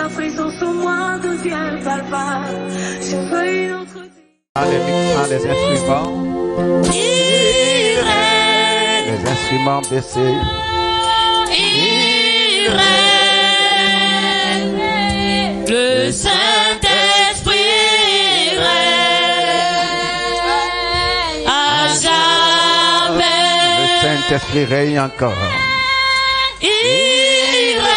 La présence en moi devient palpable. Je veux une autre vie. Les instruments. Il règne. Les instruments baissés. Il règne. Le Saint-Esprit règne. À jamais. Le Saint-Esprit règne encore. Il règne.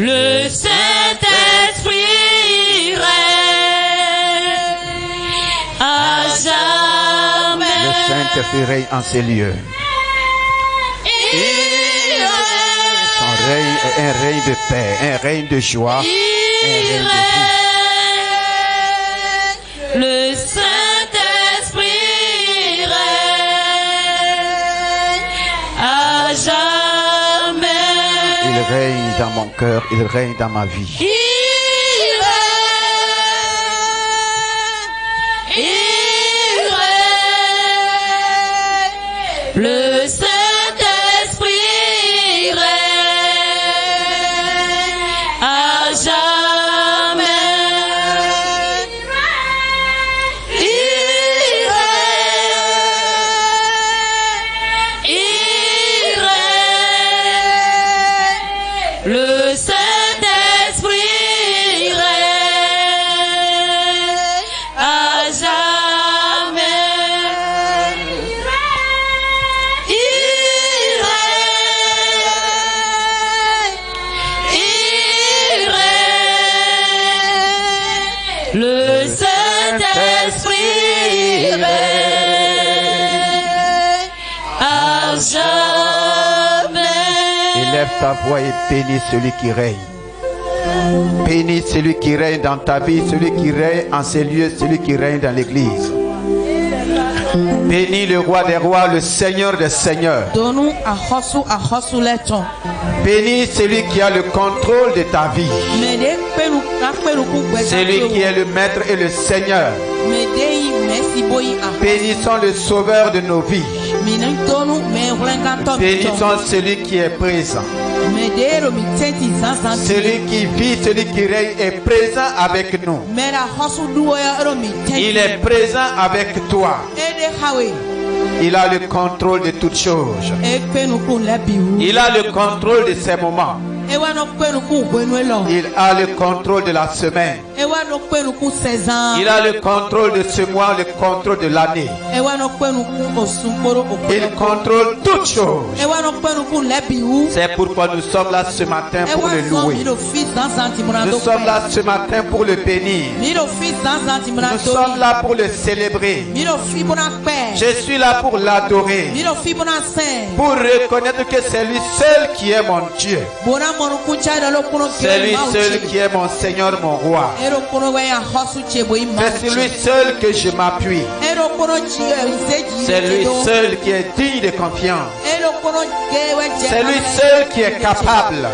Le Saint-Esprit règne. À jamais. Le Saint-Esprit règne en ces lieux. Son règne est un règne de paix, un règne de joie, un règne de vie. Le Saint-Esprit règne à jamais. Il règne dans mon cœur, il règne dans ma vie. Il règne. Le Saint-Esprit règne à jamais. Le Saint-Esprit règne à jamais. Il règne. Le Saint-Esprit règne à jamais. Élève ta voix et bénis celui qui règne. Bénis celui qui règne dans ta vie, celui qui règne en ces lieux, celui qui règne dans l'église. Bénis le roi des rois, le seigneur des seigneurs. Bénis celui qui a le contrôle de ta vie. Celui qui est le maître et le seigneur. Bénissons le sauveur de nos vies. Bénissons celui qui est présent. Celui qui vit, celui qui règne est présent avec nous. Il est présent avec toi. Il a le contrôle de toutes choses. Il a le contrôle de ces moments. Il a le contrôle de la semaine. Il a le contrôle de ce mois, le contrôle de l'année. Il contrôle toutes choses. C'est pourquoi nous sommes là ce matin pour le louer. Nous sommes là ce matin pour le bénir. Nous sommes là pour le célébrer. Je suis là pour l'adorer. Pour reconnaître que c'est lui seul qui est mon Dieu. C'est lui seul qui est mon Seigneur, mon roi. C'est lui seul que je m'appuie. C'est lui seul qui est digne de confiance. C'est lui seul qui est capable.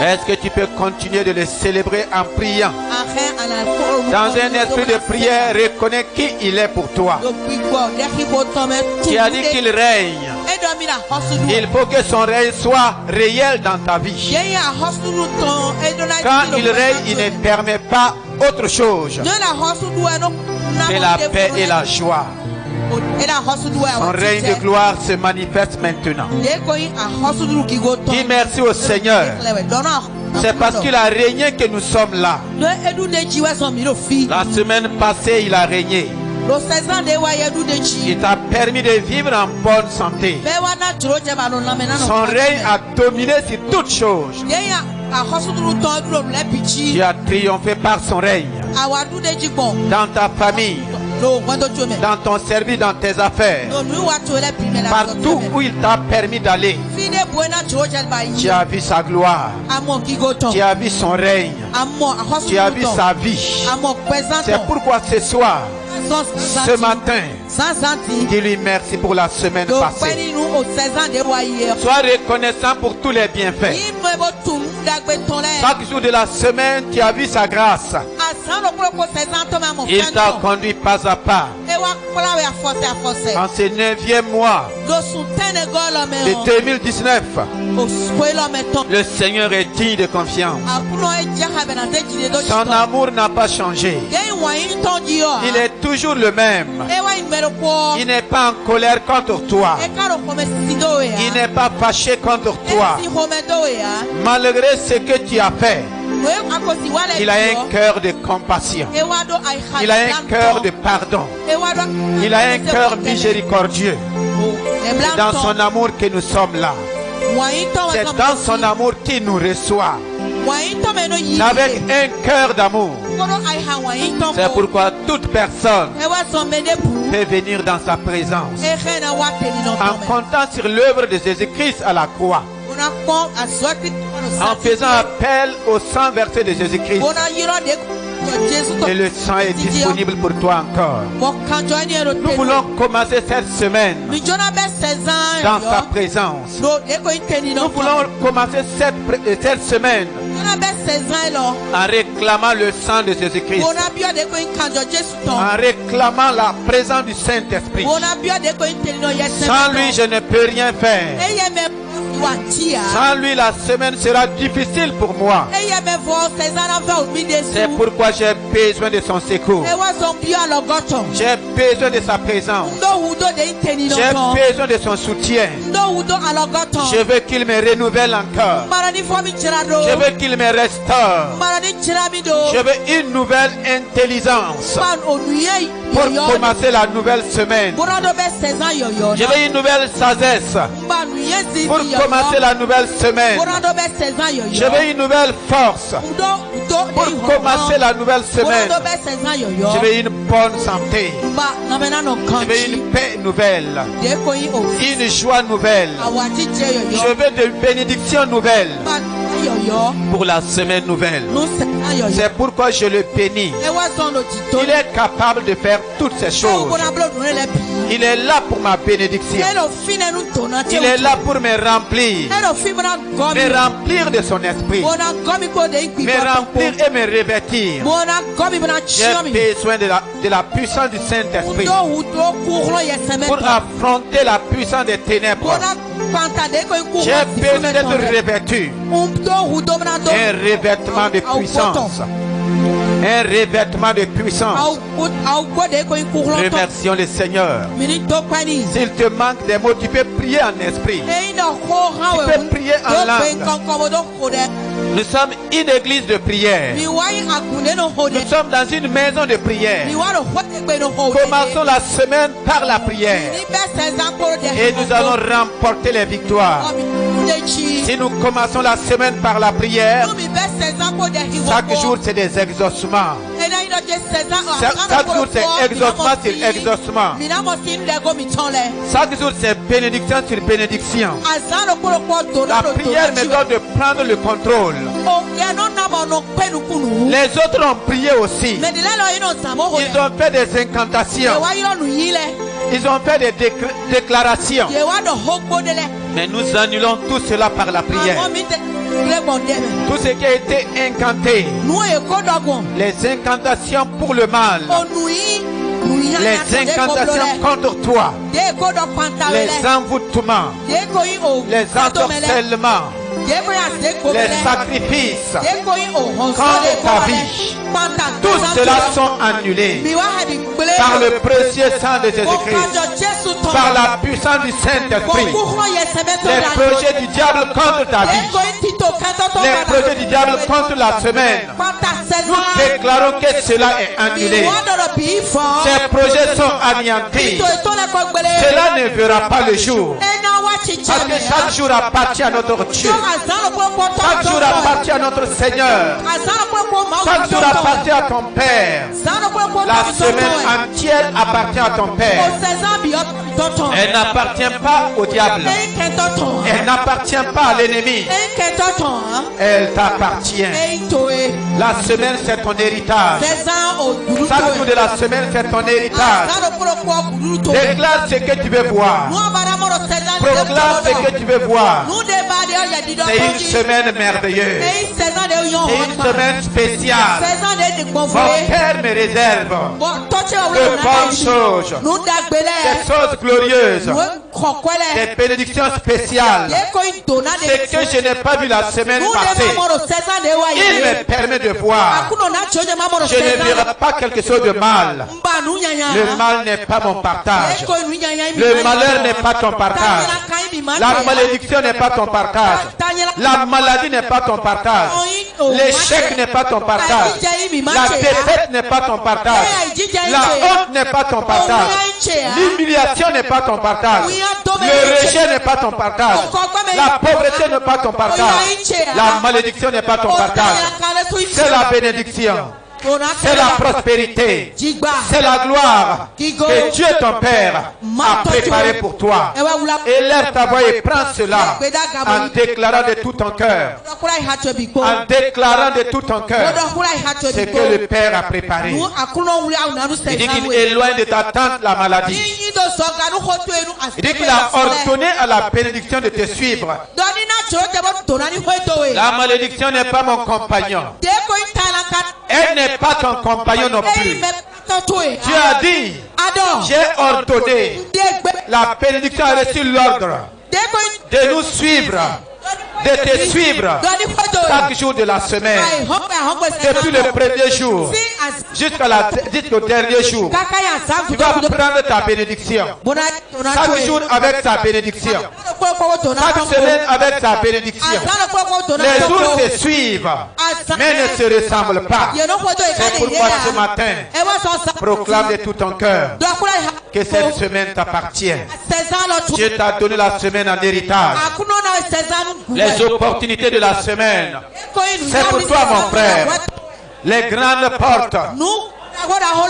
Est-ce que tu peux continuer de le célébrer en priant? Dans un esprit de prière, reconnais qui il est pour toi. Tu as dit qu'il règne. Il faut que son règne soit réel dans ta vie. Quand il règne, il ne permet pas autre chose que la paix et la joie. Son règne de gloire se manifeste maintenant. Dis merci au Seigneur. C'est parce qu'il a régné que nous sommes là. La semaine passée, il a régné. Il t'a permis de vivre en bonne santé. Son règne a dominé sur toutes choses. Tu as triomphé par son règne. Dans ta famille, dans ton service, dans tes affaires, partout où il t'a permis d'aller, tu as vu sa gloire, tu as vu son règne, tu as vu sa vie. C'est pourquoi ce soir, ce matin, dis-lui merci pour la semaine passée. Sois reconnaissant pour tous les bienfaits. Chaque jour de la semaine, tu as vu sa grâce. Il t'a conduit pas à pas. En ce 9e mois de 2019, le Seigneur est digne de confiance. Son amour n'a pas changé. Il est toujours le même. Il n'est pas en colère contre toi. Il n'est pas fâché contre toi. Malgré ce que tu as fait, il a un cœur de compassion. Il a un cœur de pardon. Il a un cœur miséricordieux. C'est dans son amour que nous sommes là. C'est dans son amour qu'il nous reçoit. Avec un cœur d'amour. C'est pourquoi toute personne peut venir dans sa présence en comptant sur l'œuvre de Jésus-Christ à la croix, en faisant appel au sang versé de Jésus-Christ. Et le sang est disponible pour toi encore. Nous voulons commencer cette semaine dans sa présence. Nous voulons commencer cette semaine en réclamant le sang de Jésus-Christ, en réclamant la présence du Saint-Esprit. Sans lui, je ne peux rien faire. Sans lui, la semaine sera difficile pour moi. C'est pourquoi j'ai besoin de son secours. J'ai besoin de sa présence. J'ai besoin de son soutien. Je veux qu'il me renouvelle encore. Je veux qu'il me restaure. Je veux une nouvelle intelligence pour commencer la nouvelle semaine. Je veux une nouvelle sagesse pour commencer la nouvelle semaine. Je veux une nouvelle force pour commencer la nouvelle semaine. Je veux une bonne santé. Je veux une paix nouvelle, une joie nouvelle. Je veux des bénédictions nouvelles pour la semaine nouvelle. C'est pourquoi je le bénis. Il est capable de faire toutes ces choses. Il est là pour ma bénédiction. Il est là pour me remplir de son esprit, me remplir et me revêtir. J'ai besoin de la puissance du Saint-Esprit pour affronter la puissance des ténèbres. J'ai besoin d'être revêtu. Un revêtement de puissance. Un revêtement de puissance. Remercions le Seigneur. S'il te manque des mots, tu peux prier en esprit. Tu peux prier en langue. Nous sommes une église de prière. Nous sommes dans une maison de prière. Commençons la semaine par la prière. Et nous allons remporter les victoires. Si nous commençons la semaine par la prière, chaque jour c'est des exaucements. Chaque jour c'est exaucement sur exaucement. Chaque jour c'est bénédiction sur bénédiction. La prière me doit de prendre le contrôle. Les autres ont prié aussi. Ils ont fait des incantations. Ils ont fait des déclarations. Mais nous annulons tout cela par la prière. Tout ce qui a été incanté, les incantations pour le mal, les incantations contre toi, les envoûtements, les entorcellements, les sacrifices contre ta vie, tout cela sont annulés par le précieux sang de Jésus-Christ, par la puissance du Saint-Esprit. Les projets du diable contre ta vie, les projets du diable contre la semaine, nous déclarons que cela est annulé. Ces projets sont anéantis. Cela ne verra pas le jour. Parce que chaque jour appartient à notre Dieu. Chaque jour appartient à notre Seigneur. Chaque jour appartient à ton Père. La semaine entière appartient à ton Père. Elle n'appartient pas au diable. Elle n'appartient pas à l'ennemi. Elle t'appartient. La semaine c'est ton héritage. Chaque jour de la semaine c'est ton héritage. Déclare ce que tu veux voir. Proclame ce que tu veux voir. C'est une semaine merveilleuse. C'est une semaine spéciale. Mon Père me réserve de bonnes choses, des choses glorieuses, des bénédictions spéciales. C'est que je n'ai pas vu la semaine passée. Il me permet de voir. Je ne verrai pas quelque chose de mal. Le mal n'est pas mon partage. Le malheur n'est pas ton partage. La malédiction n'est pas ton partage. La maladie n'est pas ton partage. L'échec n'est pas ton partage. La défaite n'est pas ton partage. La honte n'est pas ton partage. L'humiliation n'est pas ton partage. Le rejet n'est pas ton partage. La pauvreté n'est pas ton partage. La malédiction n'est pas ton partage. C'est la bénédiction. C'est la prospérité. C'est la gloire que Dieu ton Père a préparé pour toi. Élève ta voix et prends cela en déclarant de tout ton cœur. En déclarant de tout ton cœur ce que le Père a préparé. Il dit qu'il éloigne de ta tente la maladie. Il dit qu'il a ordonné à la bénédiction de te suivre. La malédiction n'est pas mon compagnon. Elle n'est pas ton compagnon non plus. Dieu a dit, j'ai ordonné. La bénédiction a reçu l'ordre de nous suivre, de te suivre chaque jour de la semaine, depuis le premier jour jusqu'au dernier jour. Tu vas prendre ta bénédiction. Chaque jour avec sa bénédiction. Chaque semaine avec sa bénédiction. Les jours se suivent, mais ne se ressemblent pas. C'est pourquoi ce matin, proclame de tout ton cœur que cette semaine t'appartient. Dieu t'a donné la semaine en héritage. Les opportunités de la semaine, c'est pour toi, mon frère. Les grandes portes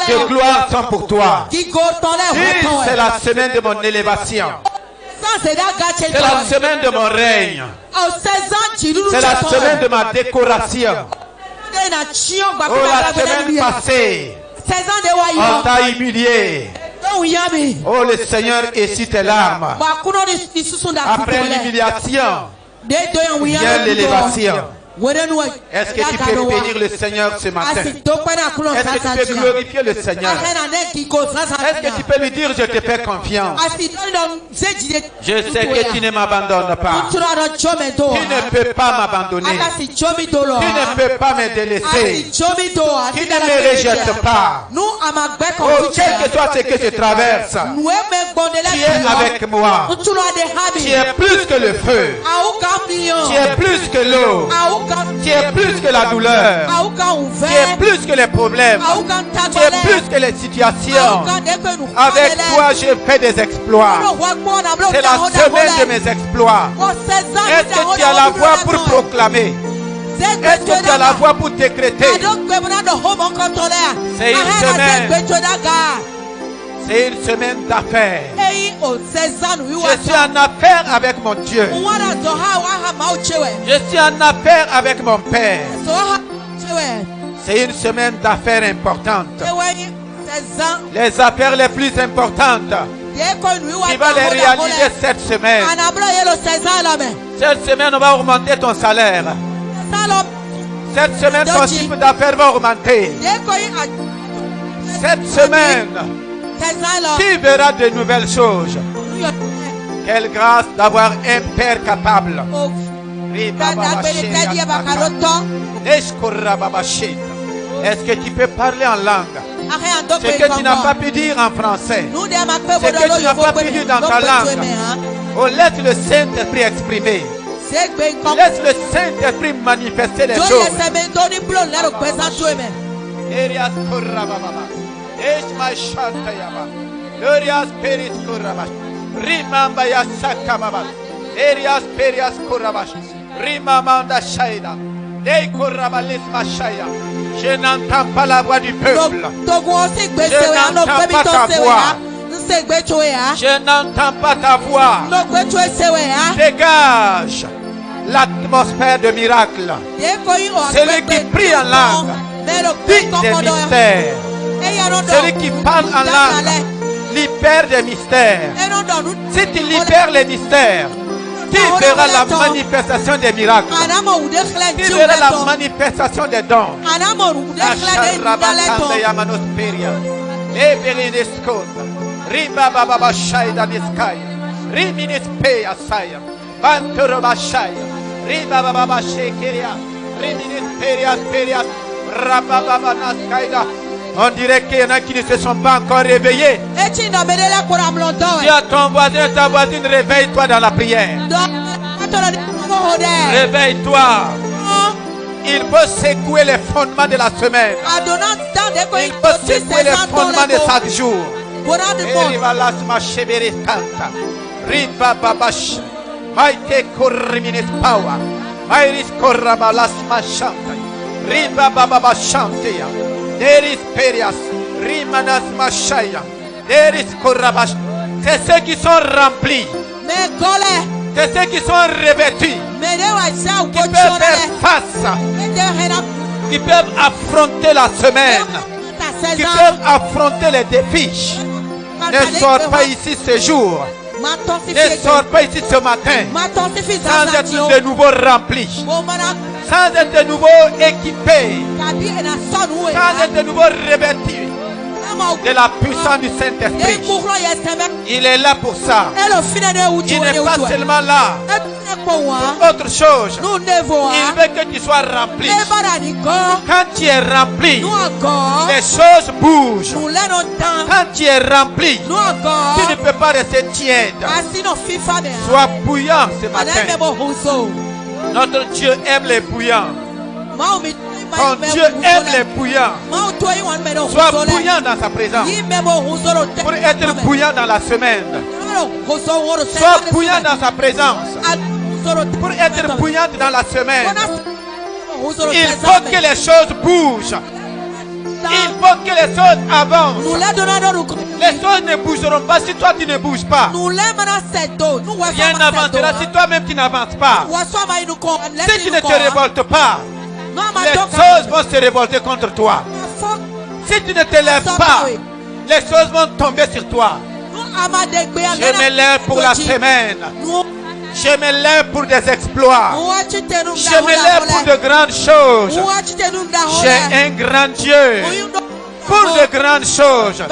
de gloire sont pour toi. C'est la semaine de mon élévation. C'est la semaine de mon règne. C'est la semaine de ma décoration. Oh, la semaine passée, on t'a humilié. Oh, le Seigneur essuie tes larmes. Après l'humiliation vient l'élévation. Est-ce que tu peux bénir le Seigneur ce matin? Est-ce que tu peux glorifier le Seigneur? Est-ce que tu peux lui dire je te fais confiance? Je sais que tu ne m'abandonnes pas. Tu ne peux pas m'abandonner. Tu ne peux pas me délaisser. Tu ne me rejettes pas. Oh, quel que soit ce que je traverse, tu es avec moi. Tu es plus que le feu. Tu es plus que l'eau. Tu es plus que la douleur. Tu es plus que les problèmes. Tu es plus que les situations. Avec toi, je fais des exploits. C'est la semaine de mes exploits. Est-ce que tu as la voix pour proclamer? Est-ce que tu as la voix pour décréter? C'est une semaine. C'est une semaine d'affaires. Je suis en affaire avec mon Dieu. Je suis en affaire avec mon Père. C'est une semaine d'affaires importantes. Les affaires les plus importantes. Tu vas les réaliser cette semaine. Cette semaine, on va augmenter ton salaire. Cette semaine, ton chiffre d'affaires va augmenter. Cette semaine, tu verras de nouvelles choses. Quelle grâce d'avoir un Père capable. Est-ce que tu peux parler en langue? Ce que tu n'as pas pu dire en français, ce que tu n'as pas pu dire dans ta langue, oh, laisse le Saint-Esprit exprimer. Laisse le Saint-Esprit manifester les choses. Glorious Peris Kurabash, Rimamba Yasakababa, Erias Perias Kurabash, Rimamanda Shaida, Dei Kurabalis Mashaya. Je n'entends pas la voix du peuple. Je n'entends pas ta voix. Je n'entends pas ta voix. Dégage l'atmosphère de miracle. Celui qui prie en langue dit des mystères. Celui qui parle en langue libère des mystères. Si tu libères les mystères, Tu verras la manifestation des miracles. Tu verras la manifestation des dons. Riba baba shaida niskaya. Riminis peya saya. Bantoro bashaya. Riba baba shekeria. Riminis perias. Rabba baba naskaida. On dirait qu'il y en a qui ne se sont pas encore réveillés. Dis à ton voisin, ta voisine, réveille-toi dans la prière. Réveille-toi. Il faut secouer les fondements de la semaine. Il faut secouer les fondements de chaque jour. Riba babash. Maite korriminis power. Mairis korrabalas mashanta. Riba baba shantia. Deris perias. Rimanas mashaya. Deris korrabash. C'est ceux qui sont remplis. C'est ceux qui sont revêtus. Qui peuvent faire face. Qui peuvent affronter la semaine. Qui peuvent affronter les défis. Ne sors pas ici ce jour. Ne sors pas ici ce matin sans être de nouveau rempli, sans être de nouveau équipé, sans être de nouveau revêtu de la puissance du Saint-Esprit. Il est là pour ça. Il n'est pas seulement là pour autre chose. Il veut que tu sois rempli. Quand tu es rempli, les choses bougent. Quand tu es rempli, tu ne peux pas rester tiède. Sois bouillant ce matin. Notre Dieu aime les bouillants. Ton Dieu aime les bouillants. Sois bouillant dans sa présence. Pour être bouillant dans la semaine. Sois bouillant dans sa présence. Pour être bouillante dans la semaine. Il faut que les choses bougent. Il faut que les choses avancent. Les choses ne bougeront pas si toi tu ne bouges pas. Rien n'avancera si toi-même tu n'avances pas. Si tu ne te révoltes pas, les choses vont se révolter contre toi. Si tu ne te lèves pas, les choses vont tomber sur toi. Je me lève pour la semaine. Je me lève pour des exploits. Je me lève pour de grandes choses. J'ai un grand Dieu pour de grandes choses.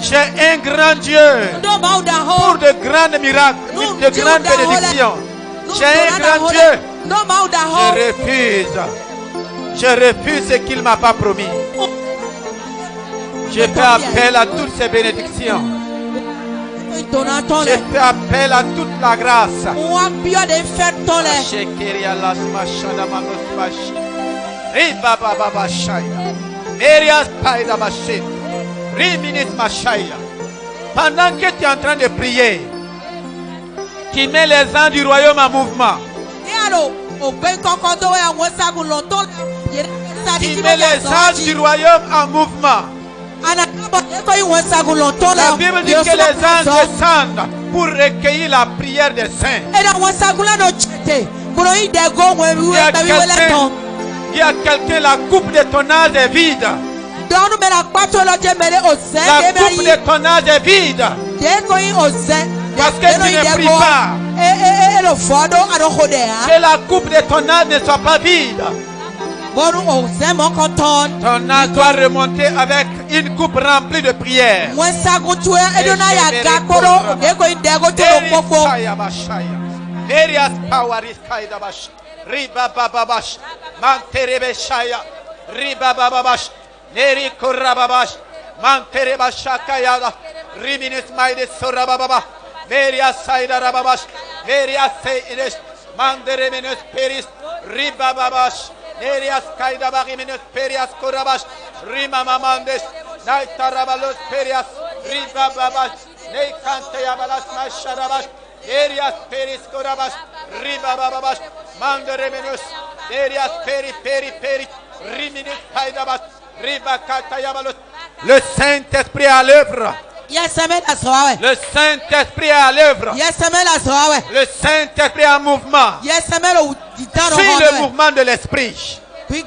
J'ai un grand Dieu pour de grands miracles, de grandes bénédictions. J'ai un grand Dieu. Je refuse ce qu'il ne m'a pas promis. Je fais appel à toutes ces bénédictions. Je fais appel à toute la grâce. Pendant que tu es en train de prier, qui met les ans du royaume en mouvement, qui met les anges du royaume en mouvement. La Bible dit que les anges descendent pour recueillir la prière des saints. Il y a quelqu'un, la coupe de ton âge est vide. La coupe de ton âge est vide. Parce que tu ne pries pas. Que la coupe de ton âge ne soit pas vide. Ton âge doit remonter avec une coupe remplie de prières. Nerias kaida bagiminos perias korabash rima mamandes naitarabalos perias riba babash nei kante yabalas masharabash nerias peris korabash riba babash manderemenos nerias peri riminis kaida bash riba kata yabalos. Le Saint-Esprit à l'œuvre. Le Saint-Esprit est à l'œuvre. Le Saint-Esprit est en mouvement. Suis le mouvement de l'Esprit. Suis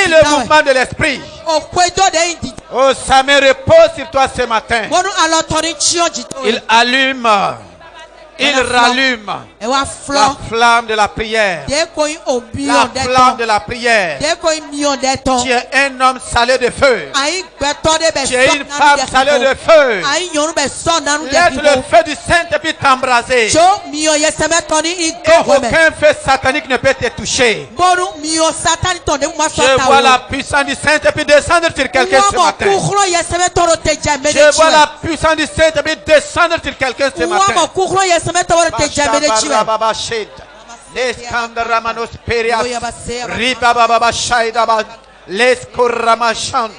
le mouvement de l'Esprit. Oh, ça me repose sur toi ce matin. Il allume Il rallume la flamme de la prière. La flamme de la prière. Tu es un homme salé de feu. Tu es une femme salée de feu. Laisse le feu du Saint-Esprit t'embraser. Et aucun feu satanique ne peut te toucher. Je vois la puissance du Saint-Esprit descendre sur quelqu'un ce matin. Je vois la puissance du Saint-Esprit descendre sur quelqu'un ce matin. Les Kandaramanos Perias, Ribababa Shaidaba, les Koramashan,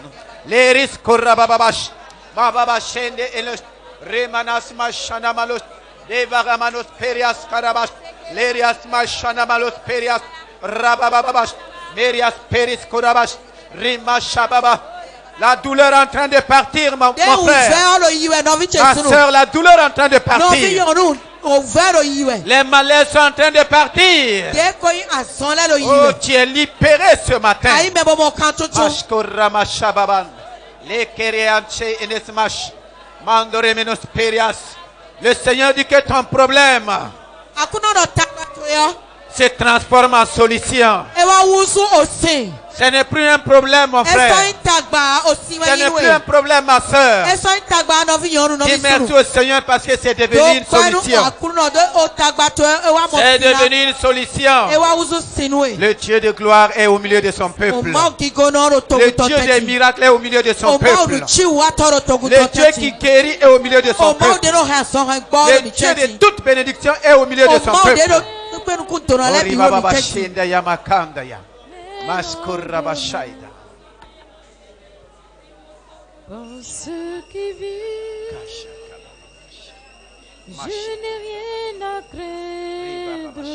les Riskorababash, Bababa Shende Elos, Remanas Mashanamalos, les Varamanos Perias Karabash, Lerias Mashanamalos Perias, Rabababash, Merias Peris Korabash, Rimashababa. La douleur en train de partir, mon frère. Ma soeur, la douleur en train de partir. Les malaises sont en train de partir. Oh, tu es libéré ce matin. Le Seigneur dit que ton problème se transforme en solution. Ce n'est plus un problème, mon frère. Ce n'est plus un problème, ma soeur. Dis merci au Seigneur parce que c'est devenu une solution. C'est devenu une solution. Le Dieu de gloire est au milieu de son peuple. Le Dieu des miracles est au milieu de son peuple. Le Dieu qui guérit est au milieu de son peuple. Le Dieu de toute bénédiction est au milieu de son peuple. Pour ceux qui vivent, je n'ai rien à craindre.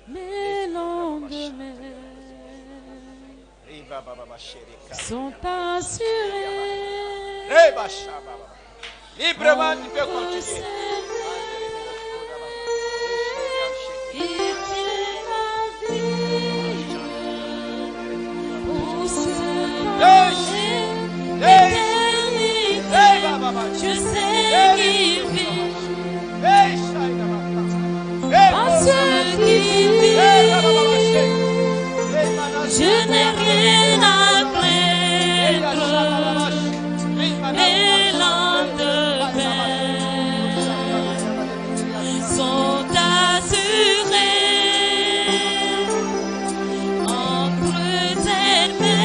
Mes lendemains sont assurés. Librement, tu peux continuer. Je sais qu'il vit. Parce qu'il vit, je n'ai rien à craindre. Mes lendemains sont assurés entre tes mains.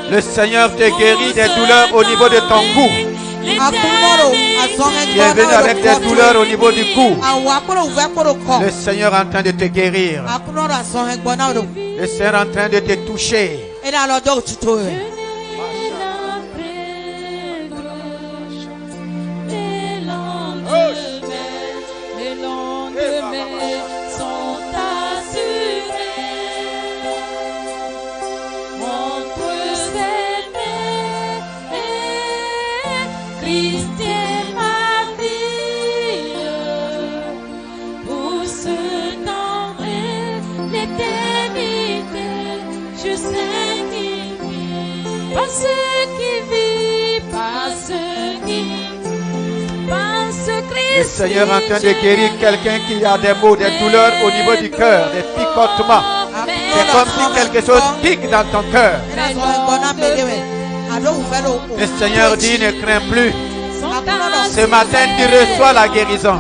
Le Seigneur te guérit des douleurs au niveau de ton cou. Tu es venu avec des douleurs au niveau du cou. Le Seigneur est en train de te guérir. Le Seigneur est en train de te toucher. Le Seigneur est en train de guérir quelqu'un qui a des maux, des douleurs au niveau du cœur, des picotements. C'est comme si quelque chose pique dans ton cœur. Le Seigneur dit, ne crains plus. Ce matin, tu reçois la guérison.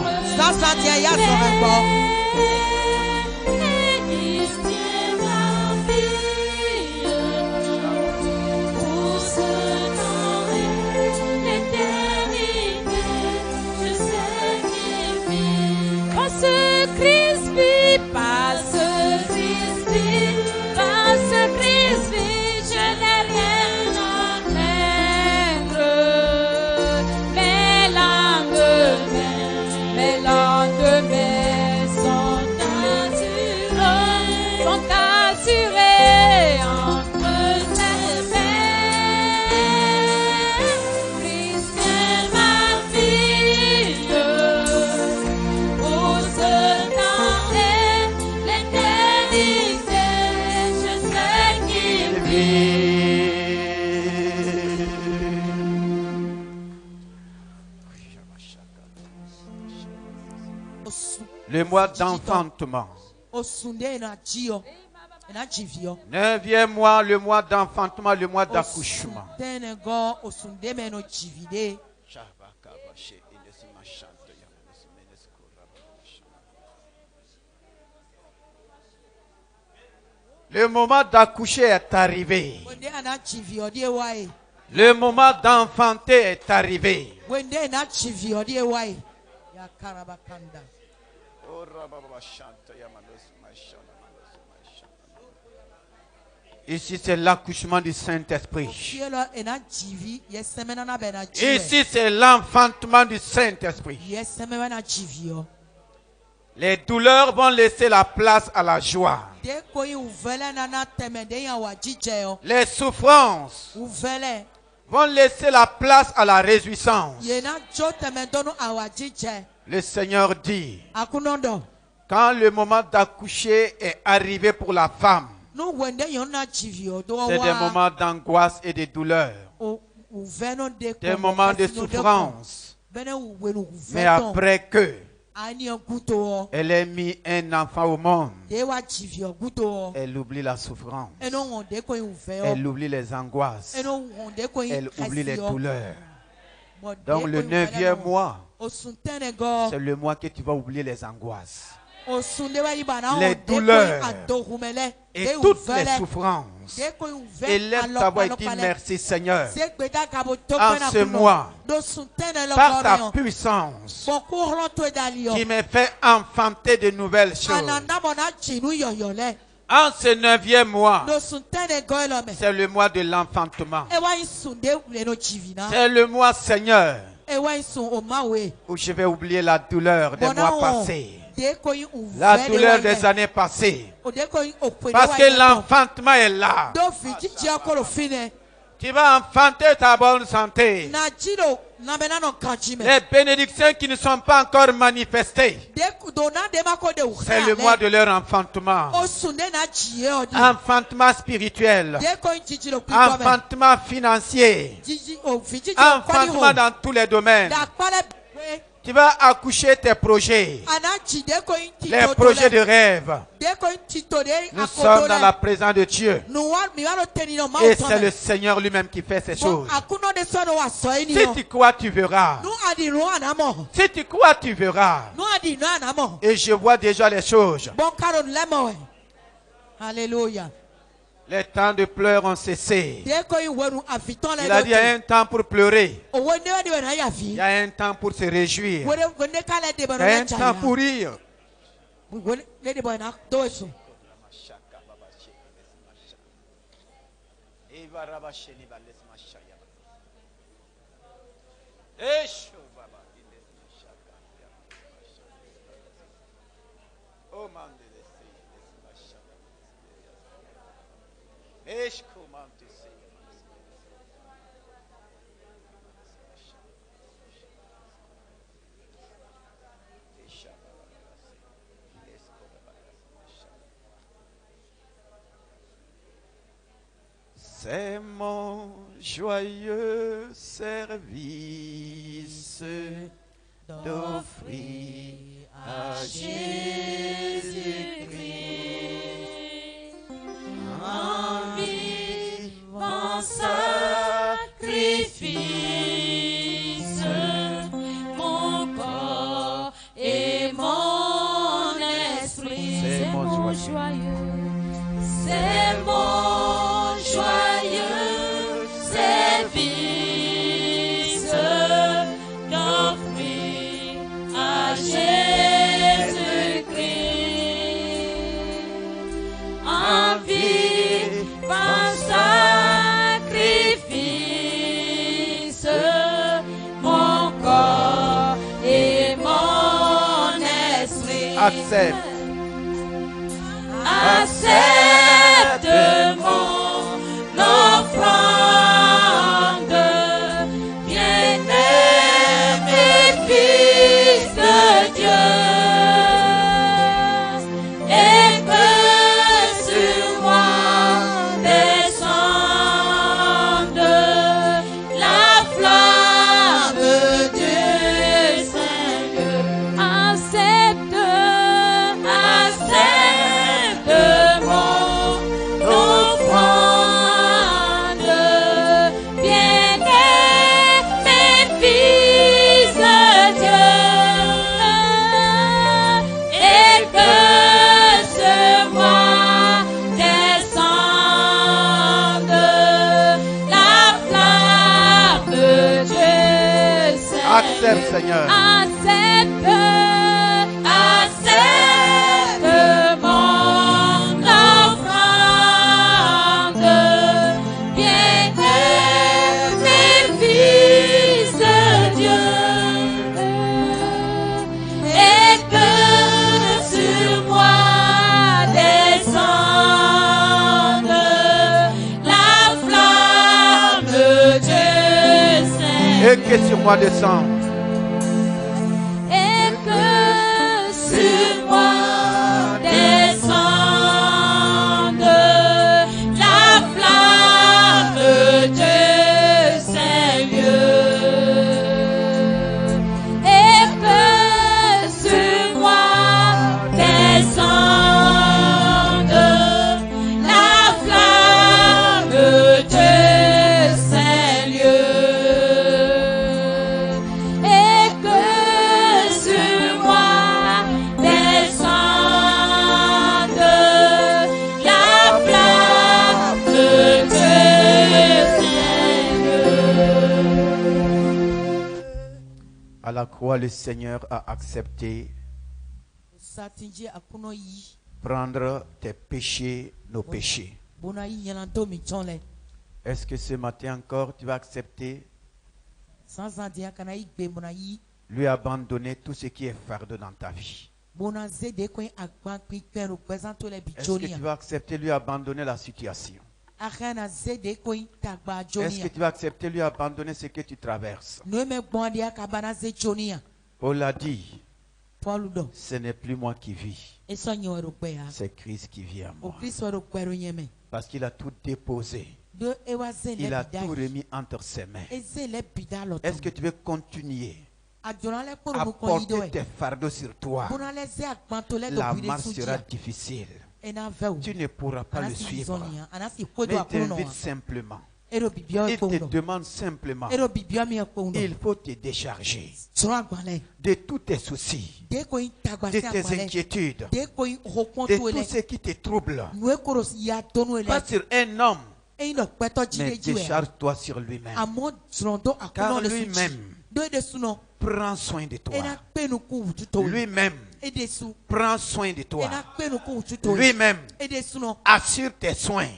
Le mois d'enfantement. 9e mois, le mois d'enfantement, le mois d'accouchement. Le moment d'accoucher est arrivé. Le moment d'enfanter est arrivé. Ici, c'est l'accouchement du Saint-Esprit. Ici, c'est l'enfantement du Saint-Esprit. Les douleurs vont laisser la place à la joie. Les souffrances vont laisser la place à la réjouissance. Le Seigneur dit, quand le moment d'accoucher est arrivé pour la femme, c'est des moments d'angoisse et de douleur, des moments de souffrance. Mais après que elle ait mis un enfant au monde, elle oublie la souffrance, elle oublie les angoisses, elle oublie les douleurs. Donc le 9e mois, c'est le mois que tu vas oublier les angoisses, les douleurs et toutes les souffrances. Élève ta voix et dis merci Seigneur. En ce mois, par ta puissance qui me fait enfanter de nouvelles choses. En ce 9e mois, c'est le mois de l'enfantement. C'est le mois Seigneur où je vais oublier la douleur des mois passés, la douleur des années passées. Parce que l'enfantement est là. Tu vas enfanter ta bonne santé. Les bénédictions qui ne sont pas encore manifestées, c'est le mois de leur enfantement. Enfantement spirituel, enfantement financier, enfantement dans tous les domaines. Tu vas accoucher tes projets, les projets de rêve. Nous sommes dans la présence de Dieu. Et c'est le Seigneur lui-même qui fait ces choses. Si tu crois, tu verras. Si tu crois, tu verras. Et je vois déjà les choses. Alléluia. Les temps de pleurs ont cessé. Il a dit, il y a un temps pour pleurer. Il y a un temps pour se réjouir. Il y a un temps pour rire. C'est mon joyeux service d'offrir à Jésus-Christ un vivant sacrifice, mon corps et mon esprit. C'est mon joyeux, c'est mon joyeux service d'offrir à Jésus-Christ un vivant sacrifice, mon corps et mon esprit. accepte. Accepte mon offrande, bien-aimé Fils de Dieu, et que sur moi descende la flamme du Saint-Dieu. Accepte Seigneur. Accepte mon offrande, bien-aimé Fils de Dieu, et que sur moi descende la flamme de Dieu Saint. Et que sur moi descende. Et que sur moi descende la flamme de Seigneur. Et que sur moi descende la flamme de Seigneur. Et que sur moi descende la flamme de Seigneur. À la croix, le Seigneur a accepté prendre tes péchés, nos péchés. Est-ce que ce matin encore tu vas accepter lui abandonner tout ce qui est fardeau dans ta vie? Est-ce que tu vas accepter lui abandonner la situation? Est-ce que tu vas accepter lui abandonner ce que tu traverses? Paul a dit, ce n'est plus moi qui vis, c'est Christ qui vit en moi. Parce qu'il a tout déposé. Il a tout remis entre ses mains. Est-ce que tu veux continuer à porter tes fardeaux sur toi? La marche sera difficile. Tu ne pourras pas le suivre. Mais il t'invite simplement. Il te demande simplement. Il faut te décharger de tous tes soucis, de tes inquiétudes, de tout ce qui te trouble. Pas sur un homme, mais décharge-toi sur lui-même. Car lui-même prend soin de toi. Lui-même prend soin de toi. Lui-même assure tes soins.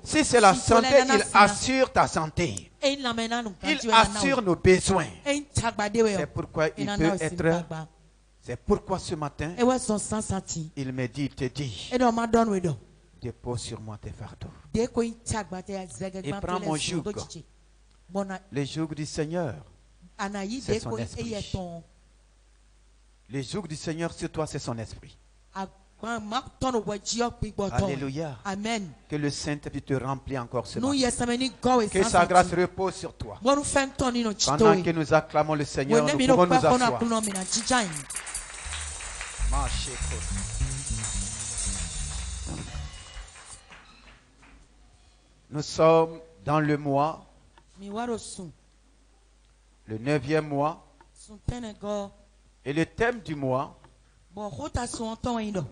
Si c'est la santé, il assure ta santé. Il assure nos besoins. C'est pourquoi il peut être. C'est pourquoi ce matin, il me dit, il te dit, dépose sur moi tes fardeaux. Et prends mon joug. Le joug du Seigneur, c'est son esprit. Le joug du Seigneur sur toi, c'est son esprit. Alléluia. Amen. Que le Saint-Esprit te remplit encore ce matin. Que sa grâce repose sur toi. Pendant que nous acclamons le Seigneur, nous pouvons nous asseoir. Nous sommes dans le mois, le 9e mois, et le thème du mois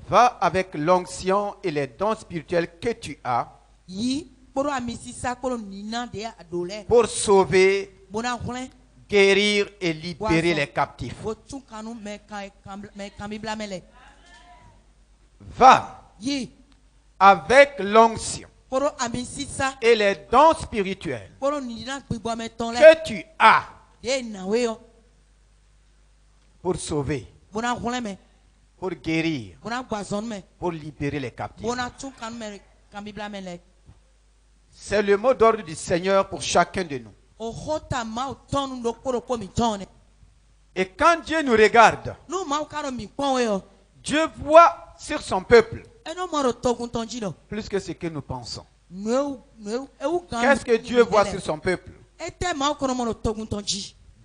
va avec l'onction et les dons spirituels que tu as pour sauver, guérir et libérer les captifs. Va avec l'onction et les dons spirituels que tu as pour sauver, pour guérir, pour libérer les captifs. C'est le mot d'ordre du Seigneur pour chacun de nous. Et quand Dieu nous regarde, Dieu voit sur son peuple plus que ce que nous pensons. Qu'est-ce que Dieu voit sur son peuple?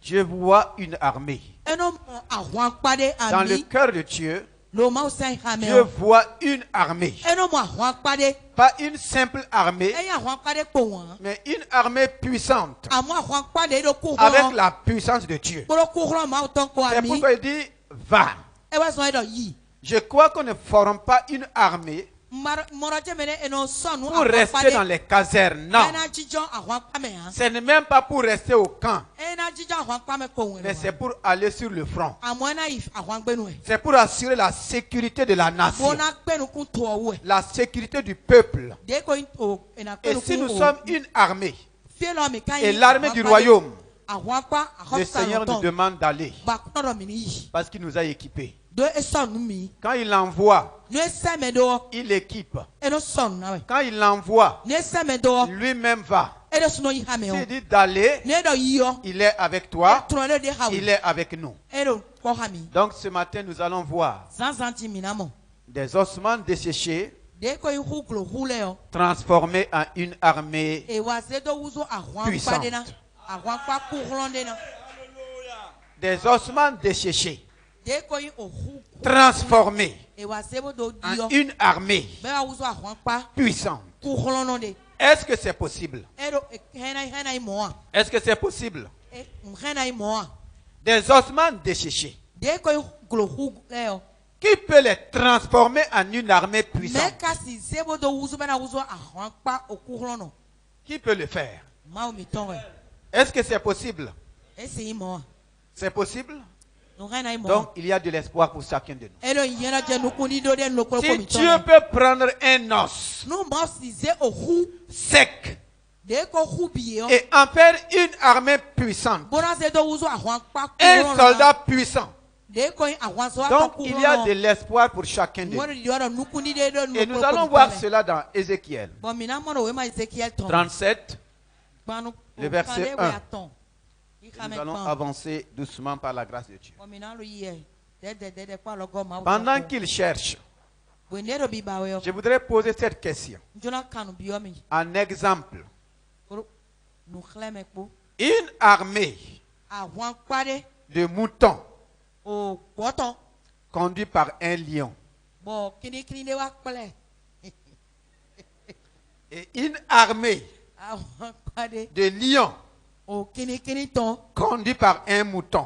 Dieu voit une armée. Dans le cœur de Dieu, Dieu voit une armée. Pas une simple armée, mais une armée puissante. Avec la puissance de Dieu. C'est pourquoi il dit, va. Je crois qu'on ne forme pas une armée pour rester dans les casernes. Non. Ce n'est même pas pour rester au camp. Mais c'est pour aller sur le front. C'est pour assurer la sécurité de la nation. La sécurité du peuple. Et si nous sommes une armée, et l'armée du royaume, le Seigneur nous demande d'aller. Parce qu'il nous a équipés. Quand il l'envoie, il équipe. Quand il l'envoie, lui-même va. S'il dit d'aller, il est avec toi, il est avec nous. Donc ce matin, nous allons voir des ossements desséchés transformés en une armée puissante. Des ossements desséchés transformés en une armée puissante. Est-ce que c'est possible? Est-ce que c'est possible? Des ossements desséchés. Qui peut les transformer en une armée puissante? Qui peut le faire? Est-ce que c'est possible? C'est possible? Donc il y a de l'espoir pour chacun de nous. Si Dieu peut prendre un os sec et en faire une armée puissante, un soldat puissant, donc il y a de l'espoir pour chacun de nous. Et nous allons voir cela dans Ézéchiel 37, le verset 1. Nous allons avancer doucement par la grâce de Dieu. Pendant qu'il cherche, je voudrais poser cette question. Un exemple. Une armée de moutons conduit par un lion. Et une armée de lions conduit par un mouton.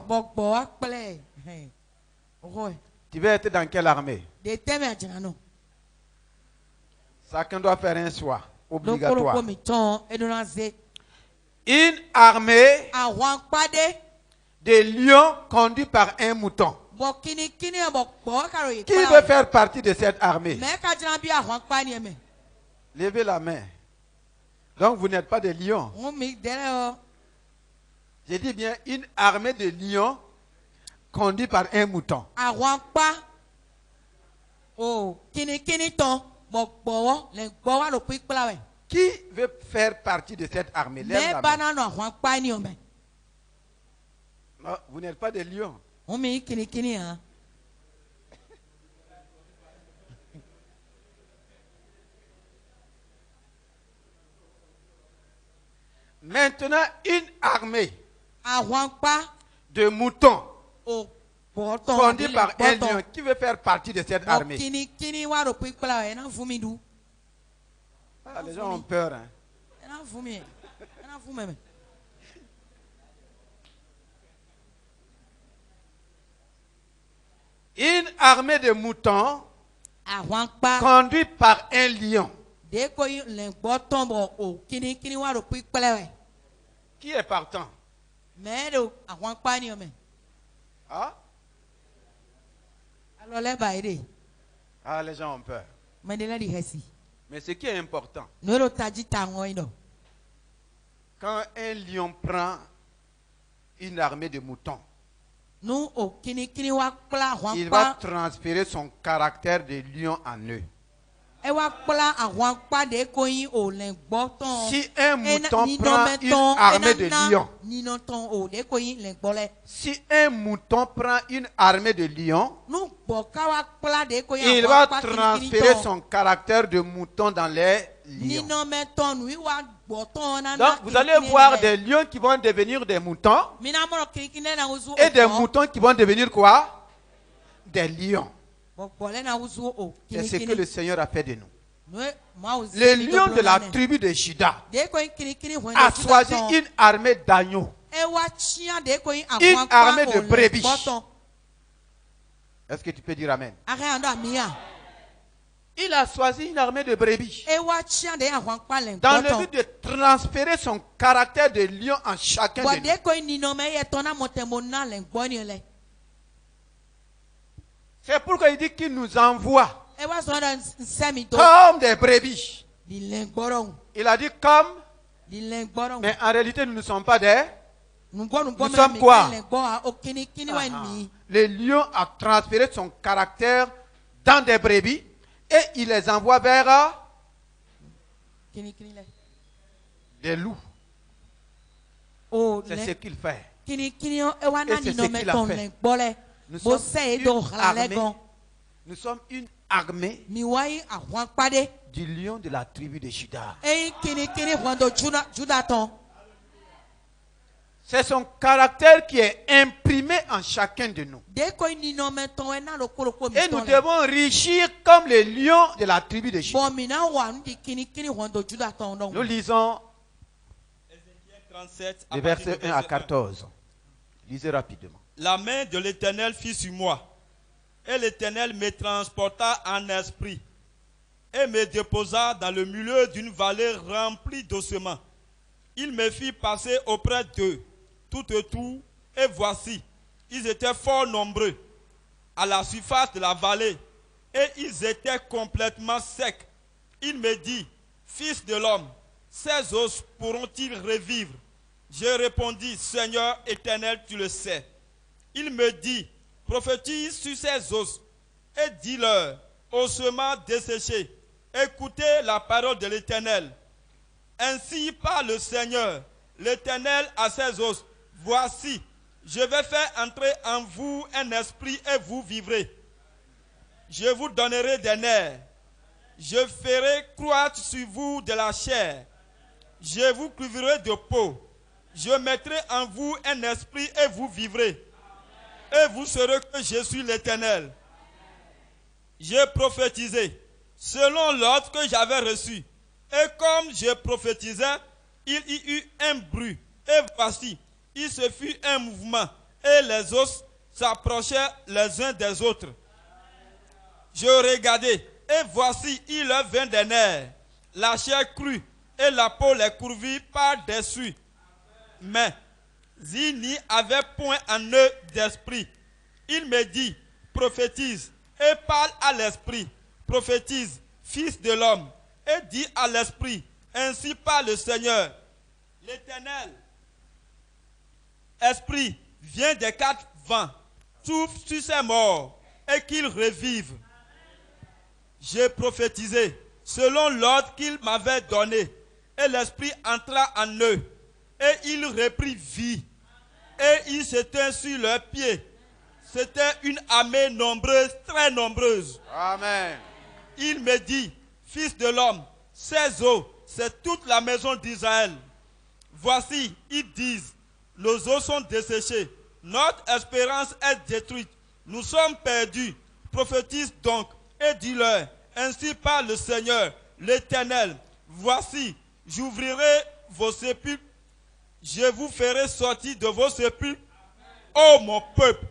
Tu veux être dans quelle armée? Chacun doit faire un choix obligatoire. Une armée de lions conduit par un mouton. Qui veut faire partie de cette armée? Levez la main. Donc vous n'êtes pas des lions. J'ai dit bien une armée de lions conduite par un mouton. Qui veut faire partie de cette armée? Lève la main. Non, vous n'êtes pas des lions. Maintenant, une armée de moutons conduit par un lion. Qui veut faire partie de cette armée? Ah, les gens ont peur. Hein? Une armée de moutons conduite par un lion. Qui est partant? Ah? Ah, les gens ont peur. Mais ce qui est important, quand un lion prend une armée de moutons, il va transférer son caractère de lion en eux. Si un mouton prend une armée de lions, il va transférer son caractère de mouton dans les lions. Donc vous allez voir des lions qui vont devenir des moutons et des moutons qui vont devenir quoi? Des lions. C'est ce que le Seigneur a fait de nous. Le lion de la tribu de Juda a choisi une armée d'agneaux, une armée de brebis. Est-ce que tu peux dire amen? Il a choisi une armée de brebis dans le but de transférer son caractère de lion en chacun de nous. C'est pourquoi il dit qu'il nous envoie comme des brebis. Il a dit comme, mais en réalité nous ne sommes pas des. Nous sommes quoi? Le lion a transféré son caractère dans des brebis et il les envoie vers des loups. C'est ce qu'il fait. Et c'est ce qu'il a fait. Nous sommes une armée du lion de la tribu de Juda. C'est son caractère qui est imprimé en chacun de nous. Et nous devons régir comme les lions de la tribu de Juda. Nous lisons Ézéchiel 37, les versets 1 à 14. Lisez rapidement. La main de l'Éternel fut sur moi, et l'Éternel me transporta en esprit, et me déposa dans le milieu d'une vallée remplie d'ossements. Il me fit passer auprès d'eux, tout autour, et voici, ils étaient fort nombreux à la surface de la vallée, et ils étaient complètement secs. Il me dit, fils de l'homme, ces os pourront-ils revivre? Je répondis, Seigneur éternel, tu le sais. Il me dit, prophétise sur ces os et dis-leur, ossements desséchés, écoutez la parole de l'Éternel. Ainsi parle le Seigneur, l'Éternel à ses os. Voici, je vais faire entrer en vous un esprit et vous vivrez. Je vous donnerai des nerfs. Je ferai croître sur vous de la chair. Je vous couvrirai de peau. Je mettrai en vous un esprit et vous vivrez. Et vous saurez que je suis l'Éternel. J'ai prophétisé selon l'ordre que j'avais reçu. Et comme je prophétisais, il y eut un bruit. Et voici, il se fit un mouvement. Et les os s'approchaient les uns des autres. Je regardai. Et voici, il leur vint des nerfs. La chair crut. Et la peau les couvrit par-dessus. Mais il n'y avait point en eux d'esprit. Il me dit, prophétise et parle à l'esprit. Prophétise, fils de l'homme, et dis à l'esprit, ainsi parle le Seigneur, l'Éternel. Esprit, viens des quatre vents, souffle sur ces morts, et qu'ils revivent. J'ai prophétisé selon l'ordre qu'il m'avait donné, et l'esprit entra en eux. Et il reprit vie. Et ils s'étaient sur leurs pieds. C'était une armée nombreuse, très nombreuse. Amen. Il me dit, fils de l'homme, ces eaux, c'est toute la maison d'Israël. Voici, ils disent, nos eaux sont desséchées. Notre espérance est détruite. Nous sommes perdus. Prophétise donc et dis-leur, ainsi parle le Seigneur, l'Éternel. Voici, j'ouvrirai vos sépulcres. Je vous ferai sortir de vos sépulcres, ô mon peuple,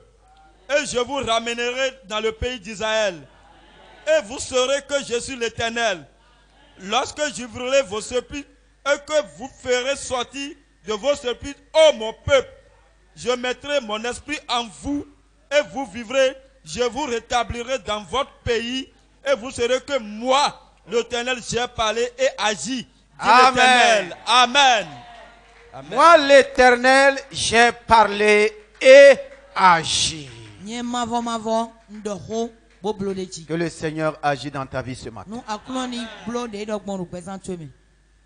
et je vous ramènerai dans le pays d'Israël. Et vous saurez que je suis l'Éternel. Lorsque j'ouvrirai vos sépulcres et que vous ferez sortir de vos sépulcres, ô mon peuple, je mettrai mon esprit en vous et vous vivrez. Je vous rétablirai dans votre pays et vous saurez que moi, l'Éternel, j'ai parlé et agi. Dit l'Éternel. Amen. Amen. Moi, l'Éternel, j'ai parlé et agi. Que le Seigneur agit dans ta vie ce matin.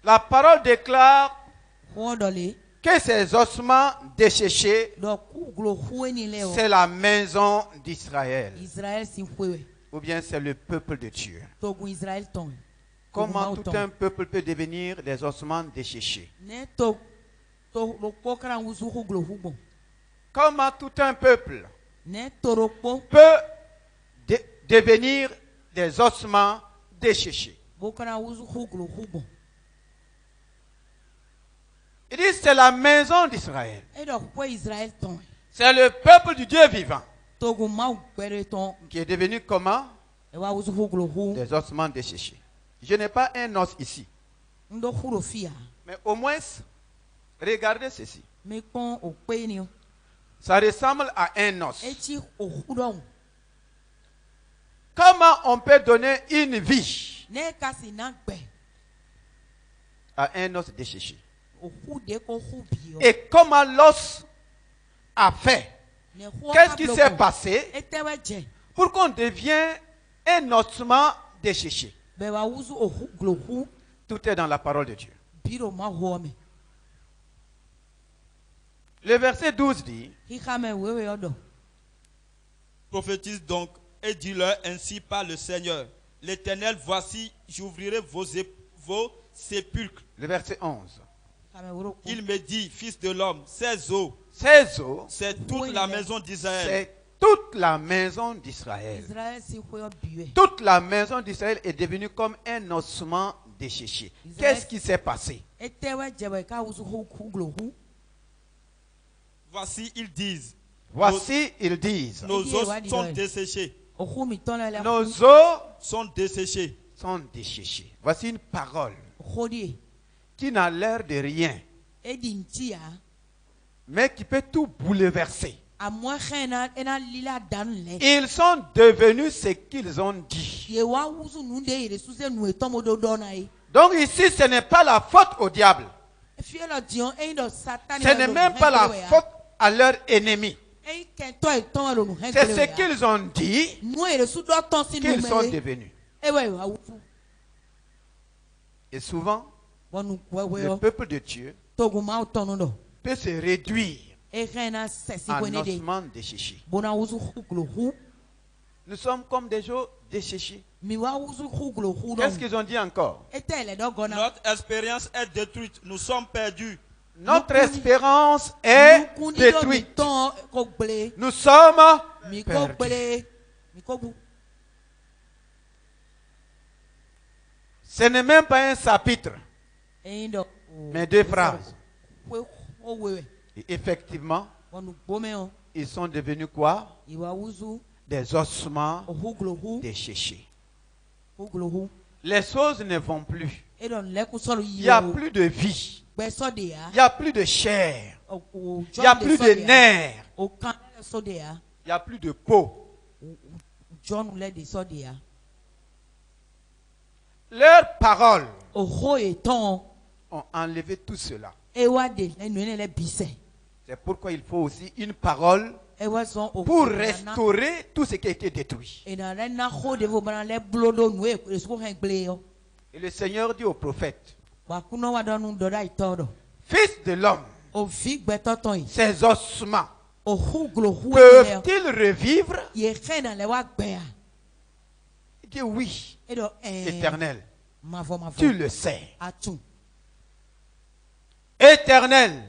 La parole déclare que ces ossements desséchés, c'est la maison d'Israël. Ou bien c'est le peuple de Dieu. Comment tout un peuple peut devenir des ossements desséchés? Comment tout un peuple peut devenir des ossements desséchés? Il dit c'est la maison d'Israël. C'est le peuple du Dieu vivant qui est devenu comment? Des ossements desséchés. Je n'ai pas un os ici. Mais au moins, regardez ceci. Ça ressemble à un os. Comment on peut donner une vie à un os desséché? Et comment l'os a fait? Qu'est-ce qui s'est passé pour qu'on devienne un ossement desséché? Tout est dans la parole de Dieu. Le verset 12 dit: prophétise donc et dis-leur ainsi par le Seigneur, l'Éternel, voici, j'ouvrirai vos sépulcres. Le verset 11. Il me dit, fils de l'homme, ces eaux, c'est toute la maison d'Israël. C'est toute la maison d'Israël. Toute la maison d'Israël est devenue comme un ossement desséché. Qu'est-ce qui s'est passé? Voici, ils disent. Nos os sont desséchés. Nos os sont desséchés. Voici une parole qui n'a l'air de rien, mais qui peut tout bouleverser. Ils sont devenus ce qu'ils ont dit. Donc ici, ce n'est pas la faute au diable. Ce n'est même pas la faute à leur ennemi. C'est ce qu'ils ont dit qu'ils sont devenus. Et souvent, le peuple de Dieu peut se réduire en ossement desséché. Nous sommes comme des gens desséchés. Qu'est-ce qu'ils ont dit encore? Notre expérience est détruite. Nous sommes perdus. Notre espérance est détruite. Nous sommes perdus. Ce n'est même pas un chapitre, mais deux phrases. Et effectivement, ils sont devenus quoi? Des ossements desséchés. Les choses ne vont plus. Il n'y a plus de vie. Il n'y a plus de chair. Il n'y a plus de nerfs. Il n'y a plus de peau. Leurs paroles ont enlevé tout cela. C'est pourquoi il faut aussi une parole pour restaurer tout ce qui a été détruit. Et le Seigneur dit au prophète: Fils de l'homme, ces ossements peuvent-ils revivre? Il dit oui, Éternel, tu le sais. Éternel,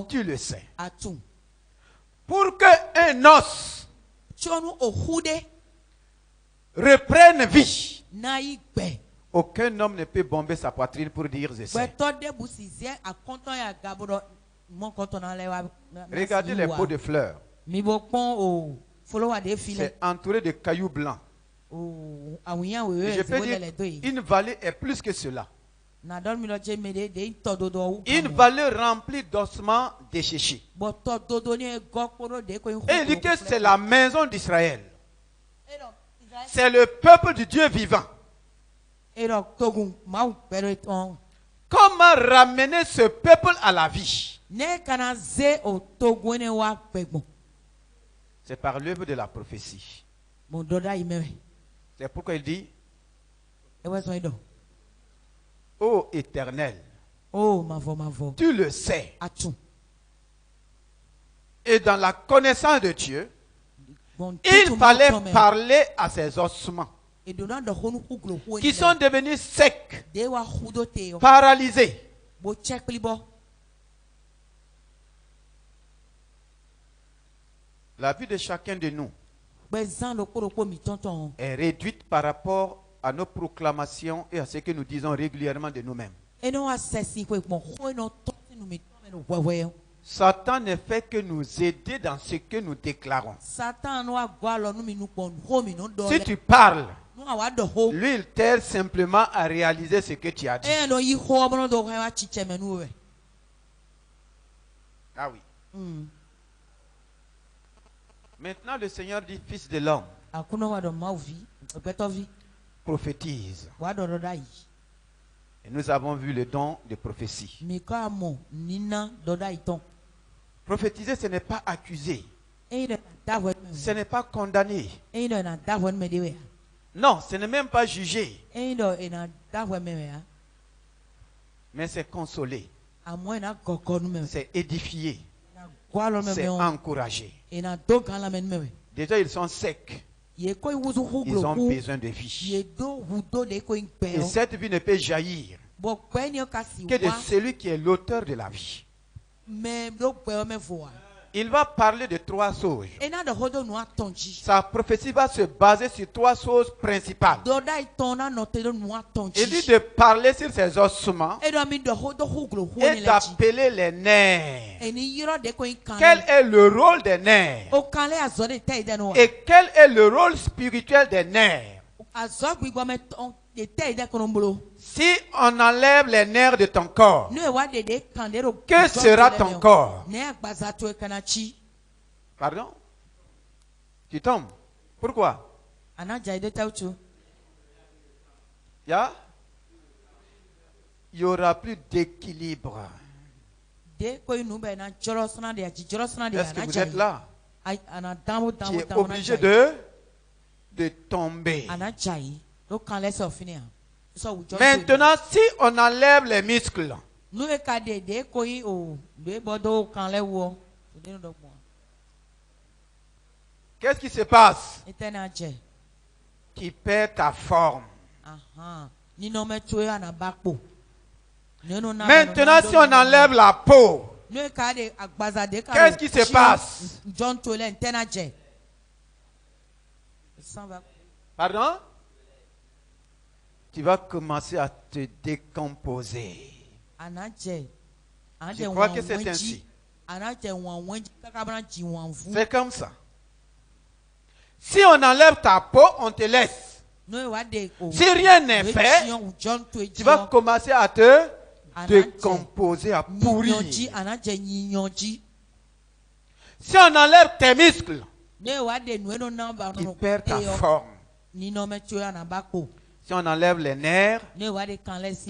tu le sais. Pour qu'un os reprenne vie, aucun homme ne peut bomber sa poitrine pour dire je sais. Regardez les pots de fleurs. C'est entouré de cailloux blancs. Je peux dire, une vallée est plus que cela. Une vallée remplie d'ossements desséchés. Et il dit que c'est la maison d'Israël. C'est le peuple du Dieu vivant. Comment ramener ce peuple à la vie? C'est par l'œuvre de la prophétie. C'est pourquoi il dit: Ô Éternel, tu le sais. Et dans la connaissance de Dieu, il fallait parler à ces ossements qui sont devenus secs, paralysés. La vie de chacun de nous est réduite par rapport à nos proclamations et à ce que nous disons régulièrement de nous-mêmes. Satan ne fait que nous aider dans ce que nous déclarons. Si tu parles, lui il t'aide simplement à réaliser ce que tu as dit. Ah oui. Maintenant le Seigneur dit, fils de l'homme, prophétise. Et nous avons vu le don de prophétie. Prophétiser, ce n'est pas accuser. Ce n'est pas condamner. Non, ce n'est même pas juger. Mais c'est consoler. C'est édifier. C'est encourager. Déjà, ils sont secs. Ils ont besoin de vie. Et cette vie ne peut jaillir que de celui qui est l'auteur de la vie. Il va parler de 3 choses. Sa prophétie va se baser sur 3 choses principales. Il dit de parler sur ses ossements et d'appeler les nerfs. Quel est le rôle des nerfs? Et quel est le rôle spirituel des nerfs? Si on enlève les nerfs de ton corps, que sera ton corps? Pardon? Tu tombes. Pourquoi? Il y aura plus d'équilibre. Est-ce que vous êtes là? Tu es obligé de tomber. Maintenant, si on enlève les muscles, qu'est-ce qui se passe? Tu perds ta forme. Maintenant, si on enlève la peau, qu'est-ce qui se passe? Pardon? Tu vas commencer à te décomposer. Je crois que c'est ainsi. C'est comme ça. Si on enlève ta peau, on te laisse. Si rien n'est fait, tu vas commencer à te décomposer, à pourrir. Si on enlève tes muscles, tu perds ta forme. Si on enlève les nerfs,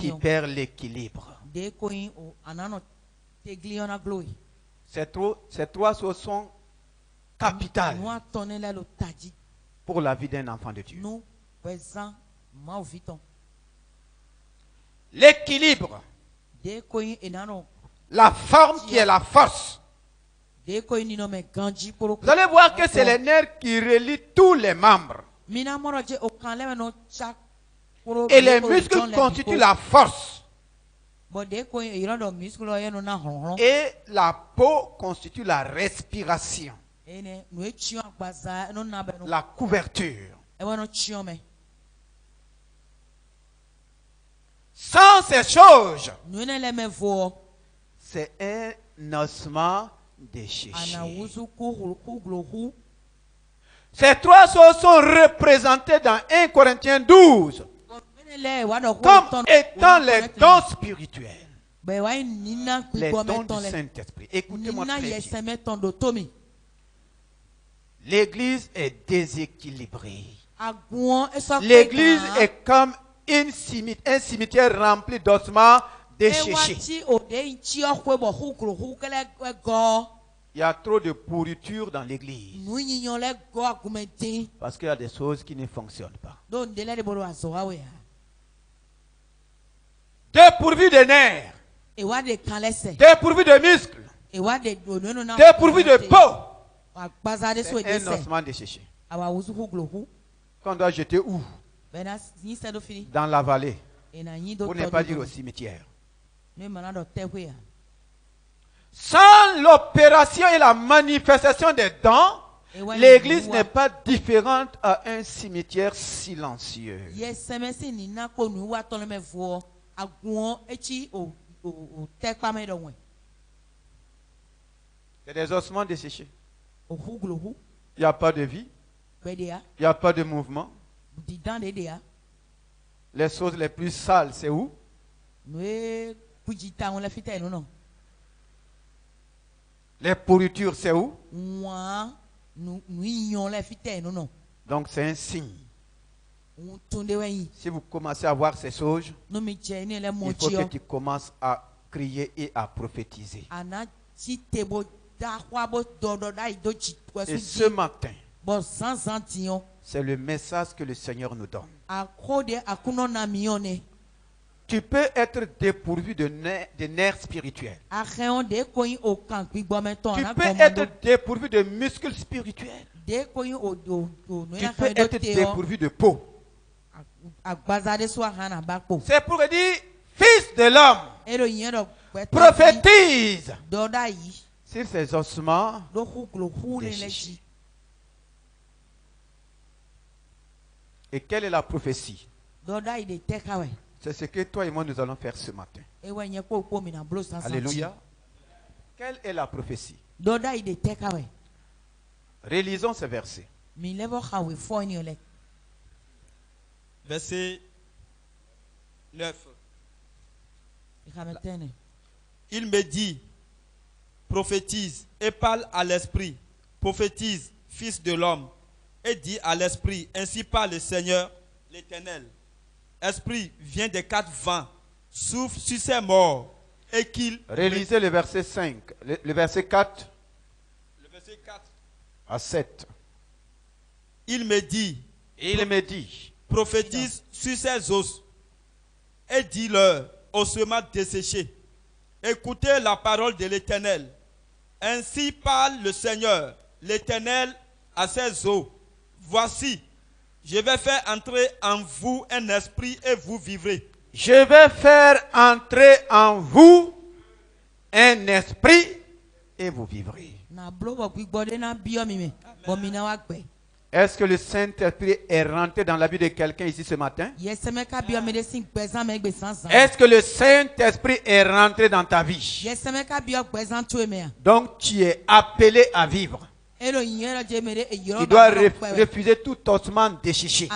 tu perds l'équilibre. Ces 3 choses sont capitales pour la vie d'un enfant de Dieu. L'équilibre, la forme qui est la force. Vous allez voir que c'est les nerfs qui relient tous les membres. Et les muscles constituent la force. Et la peau constitue la respiration. La couverture. Sans ces choses, c'est un ossement desséché. Ces 3 choses sont représentées dans 1 Corinthiens 12 comme étant les dons spirituels. Les dons du Saint-Esprit. Écoutez-moi très bien. L'église est déséquilibrée. L'église est comme un cimetière rempli d'ossements desséchés. Il y a trop de pourriture dans l'église. Parce qu'il y a des choses qui ne fonctionnent pas. Dépourvu de nerfs. Dépourvu de muscles. Dépourvu de peau. C'est un ossement desséché. Qu'on doit jeter où? Dans la vallée. Pour ne pas dire au cimetière. Sans l'opération et la manifestation des dons, l'église n'est pas différente à un cimetière silencieux. C'est des ossements desséchés. Il n'y a pas de vie. Il n'y a pas de mouvement. Les choses les plus sales, c'est où? Les pourritures, c'est où? Donc c'est un signe. Si vous commencez à voir ces choses, il faut que tu commences à crier et à prophétiser. Et ce matin, c'est le message que le Seigneur nous donne. Tu peux être dépourvu de nerfs spirituels. Tu peux être dépourvu de muscles spirituels. Tu peux être dépourvu de peau. C'est pour dire, fils de l'homme, prophétise sur ces ossements déchirés. Et quelle est la prophétie? C'est ce que toi et moi nous allons faire ce matin. Alléluia. Quelle est la prophétie? Relisons ce verset. Verset 9. Il me dit, prophétise et parle à l'esprit. Prophétise, fils de l'homme, et dit à l'esprit, ainsi parle le Seigneur, l'Éternel. Esprit, vient des quatre vents, souffle sur ces morts, et qu'il... Relisez le verset 5, le verset 4. Le verset 4. À 7. Il me dit, prophétise sur ces os, et dis-leur, ossements desséchés, écoutez la parole de l'Éternel. Ainsi parle le Seigneur, l'Éternel, à ces os. Voici, je vais faire entrer en vous un esprit et vous vivrez. Je vais faire entrer en vous un esprit et vous vivrez. Est-ce que le Saint-Esprit est rentré dans la vie de quelqu'un ici ce matin? Est-ce que le Saint-Esprit est rentré dans ta vie? Donc tu es appelé à vivre. Tu dois refuser tout ossement déchiché.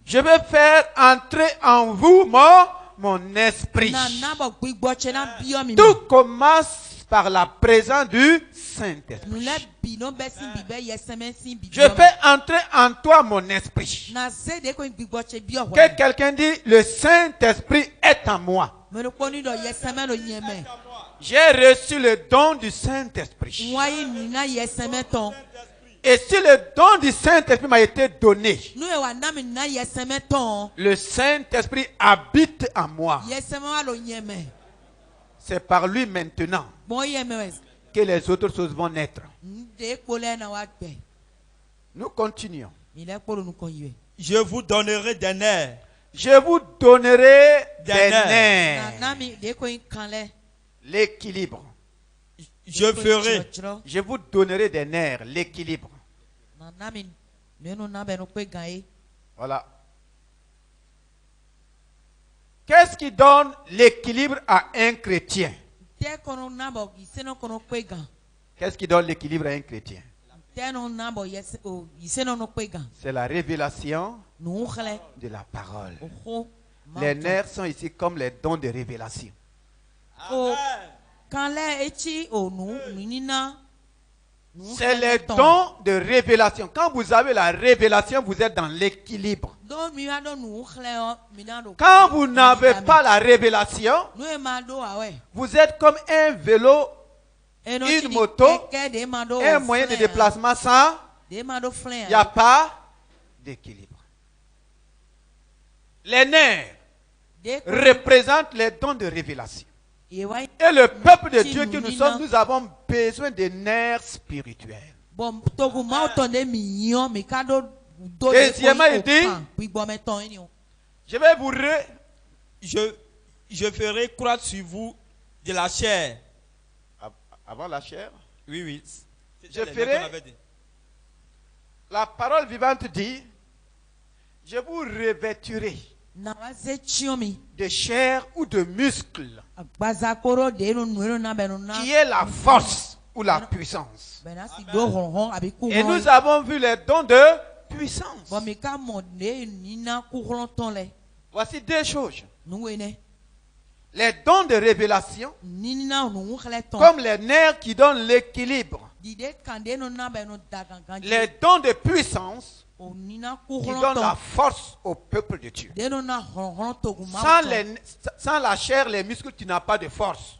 Je vais faire entrer en vous mon esprit. Tout commence par la présence du Saint-Esprit. Je fais entrer en toi mon esprit. Que quelqu'un dit, le Saint-Esprit est en moi. J'ai reçu le don du Saint-Esprit. Et si le don du Saint-Esprit m'a été donné, le Saint-Esprit habite en moi. C'est par lui maintenant que les autres choses vont naître. Nous continuons. Je vous donnerai des nerfs. Je vous donnerai des nerfs. L'équilibre. Je vous donnerai des nerfs, l'équilibre. Voilà. Qu'est-ce qui donne l'équilibre à un chrétien? Qu'est-ce qui donne l'équilibre à un chrétien? C'est la révélation de la parole. Les nerfs sont ici comme les dons de révélation. C'est les dons de révélation. Quand vous avez la révélation, vous êtes dans l'équilibre. Quand vous n'avez pas la révélation, vous êtes comme un vélo, une moto, un moyen de déplacement sans, il n'y a pas d'équilibre. Les nerfs représentent les dons de révélation. Et le peuple de Dieu que nous sommes, nous avons besoin de nerfs spirituels. Deuxièmement, il dit, je vais vous je ferai croître sur vous de la chair. Avant la chair? Oui, oui. Je ferai, la parole vivante dit, je vous revêtirai de chair ou de muscle, qui est la force ou la puissance. Et nous avons vu les dons de puissance. Voici deux choses. Les dons de révélation, comme les nerfs qui donnent l'équilibre. Les dons de puissance qui donnent la force au peuple de Dieu. Sans la chair, les muscles, tu n'as pas de force.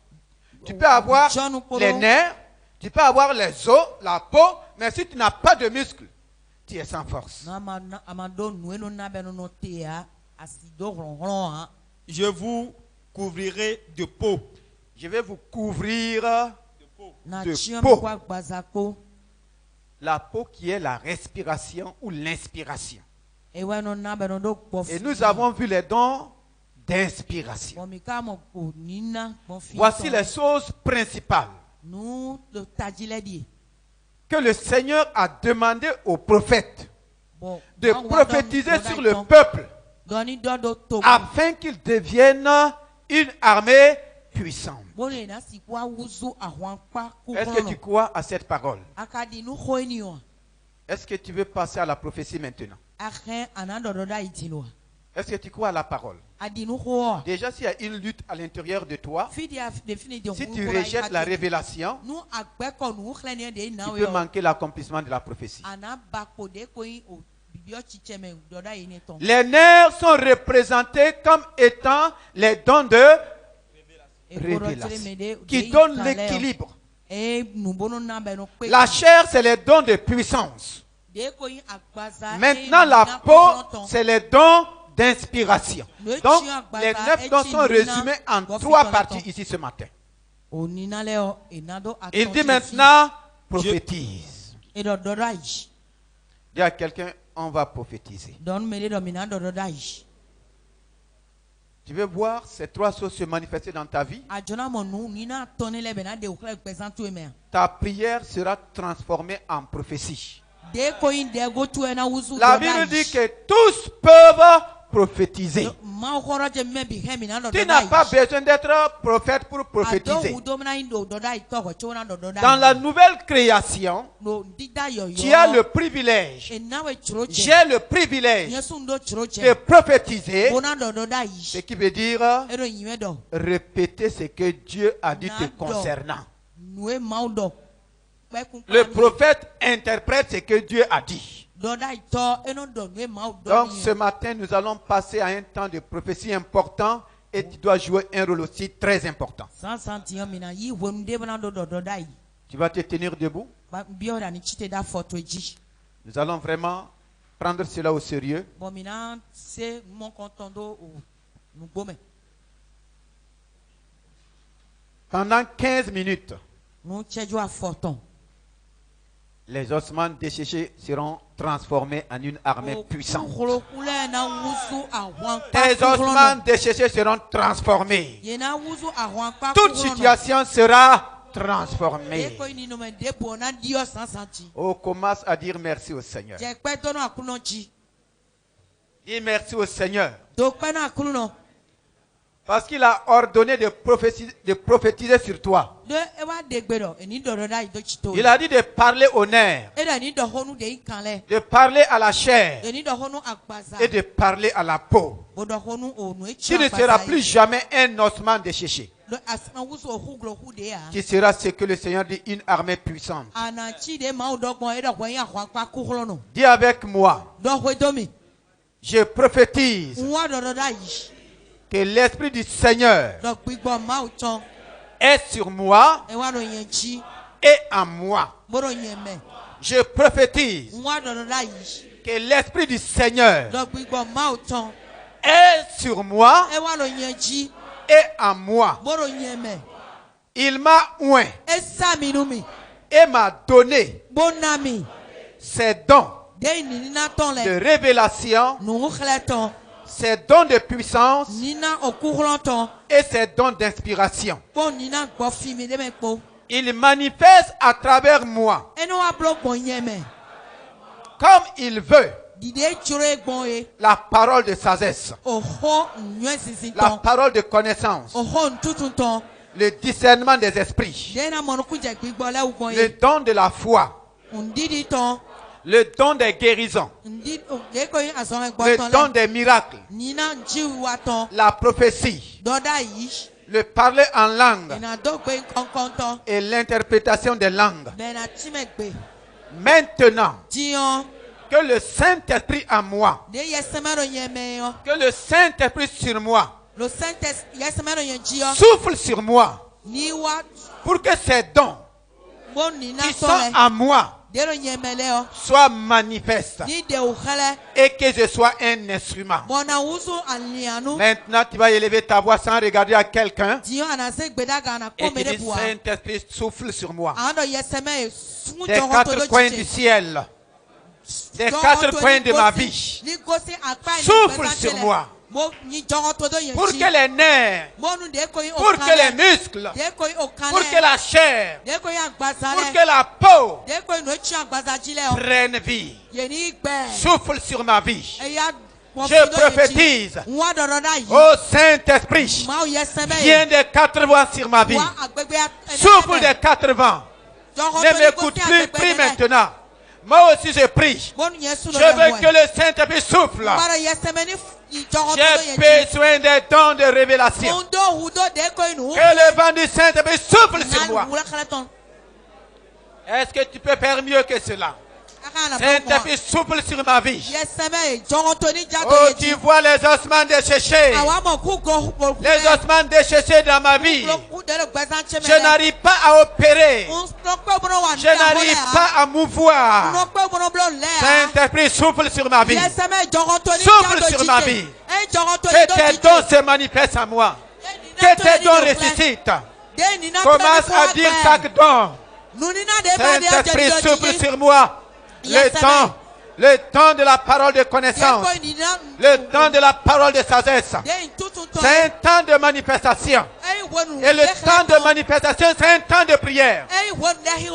Tu peux avoir les nerfs, tu peux avoir les os, la peau, mais si tu n'as pas de muscles, tu es sans force. Je vous couvrirai de peau. Je vais vous couvrir de peau. La peau qui est la respiration ou l'inspiration. Et nous avons vu les dons d'inspiration. Voici les choses principales que le Seigneur a demandé aux prophètes de prophétiser sur le peuple afin qu'ils deviennent une armée puissante. Est-ce que tu crois à cette parole? Est-ce que tu veux passer à la prophétie maintenant? Est-ce que tu crois à la parole? Déjà, s'il y a une lutte à l'intérieur de toi, si tu rejettes la révélation, tu peux manquer l'accomplissement de la prophétie. Les nerfs sont représentés comme étant les dons de révélation qui donnent l'équilibre. La chair, c'est les dons de puissance. Maintenant, la peau, c'est les dons d'inspiration. Donc, les 9 dons sont résumés en 3 parties ici ce matin. Il dit maintenant, prophétise. Dis à quelqu'un, on va prophétiser. Tu veux voir ces 3 choses se manifester dans ta vie? Ta prière sera transformée en prophétie. La Bible dit que tous peuvent prophétiser. Tu n'as pas besoin d'être prophète pour prophétiser. Dans la nouvelle création, tu as le privilège. J'ai le privilège de prophétiser, ce qui veut dire répéter ce que Dieu a dit te concernant. Le prophète interprète ce que Dieu a dit. Donc ce matin, nous allons passer à un temps de prophétie important et tu dois jouer un rôle aussi très important. Tu vas te tenir debout. Nous allons vraiment prendre cela au sérieux. Pendant 15 minutes, les ossements desséchés seront transformés en une armée puissante. Tes ossements desséchés seront transformés. Toute situation sera transformée. Oh, commence à dire merci au Seigneur. Dis merci au Seigneur. Parce qu'il a ordonné de prophétiser sur toi. Il a dit de parler aux nerfs, de parler à la chair et de parler à la peau. Tu ne seras plus jamais un ossement desséché. Tu seras ce que le Seigneur dit, une armée puissante. Dis avec moi, je prophétise que l'Esprit du Seigneur est sur moi et en moi. Je prophétise que l'Esprit du Seigneur est sur moi et en moi. Il m'a oint et m'a donné ses dons de révélation, ses dons de puissance et ses dons d'inspiration. Il manifeste à travers moi comme il veut La parole de sagesse. La parole de connaissance. Le discernement des esprits. Le don de la foi. Le don des guérisons. Le don des miracles. La prophétie. Le parler en langue. Et l'interprétation des langues. Maintenant, que le Saint-Esprit en moi, que le Saint-Esprit sur moi, souffle sur moi, pour que ces dons qui sont en moi soient manifestes et que je sois un instrument. Maintenant, tu vas élever ta voix sans regarder à quelqu'un et tu dis, Saint-Esprit, souffle sur moi. Des quatre coins du ciel, des quatre coins de ma vie, souffle sur moi. Pour que les nerfs, pour que les muscles, pour que la chair, pour que la peau prenne vie. Souffle sur ma vie. Je prophétise. Ô Saint-Esprit, viens des quatre vents sur ma vie. Souffle des quatre vents. Ne m'écoute plus, prie maintenant. Moi aussi je prie. Je veux que le Saint-Esprit souffle. J'ai besoin des dons de révélation. Que le vent du Saint-Esprit souffle sur moi. Est-ce que tu peux faire mieux que cela? Saint-Esprit souffle sur ma vie. Oh, tu vois les ossements desséchés. Les ossements desséchés dans ma vie. Je n'arrive pas à opérer. Je n'arrive pas à mouvoir. Saint-Esprit souffle sur ma vie. Souffle sur ma vie. Que tes dons se manifestent en moi. Que tes dons ressuscitent. Commence à dire chaque don. Saint-Esprit souffle sur moi. Le temps de la parole de connaissance, le temps de la parole de sagesse, c'est un temps de manifestation. Et le temps de manifestation, c'est un temps de prière. Il ne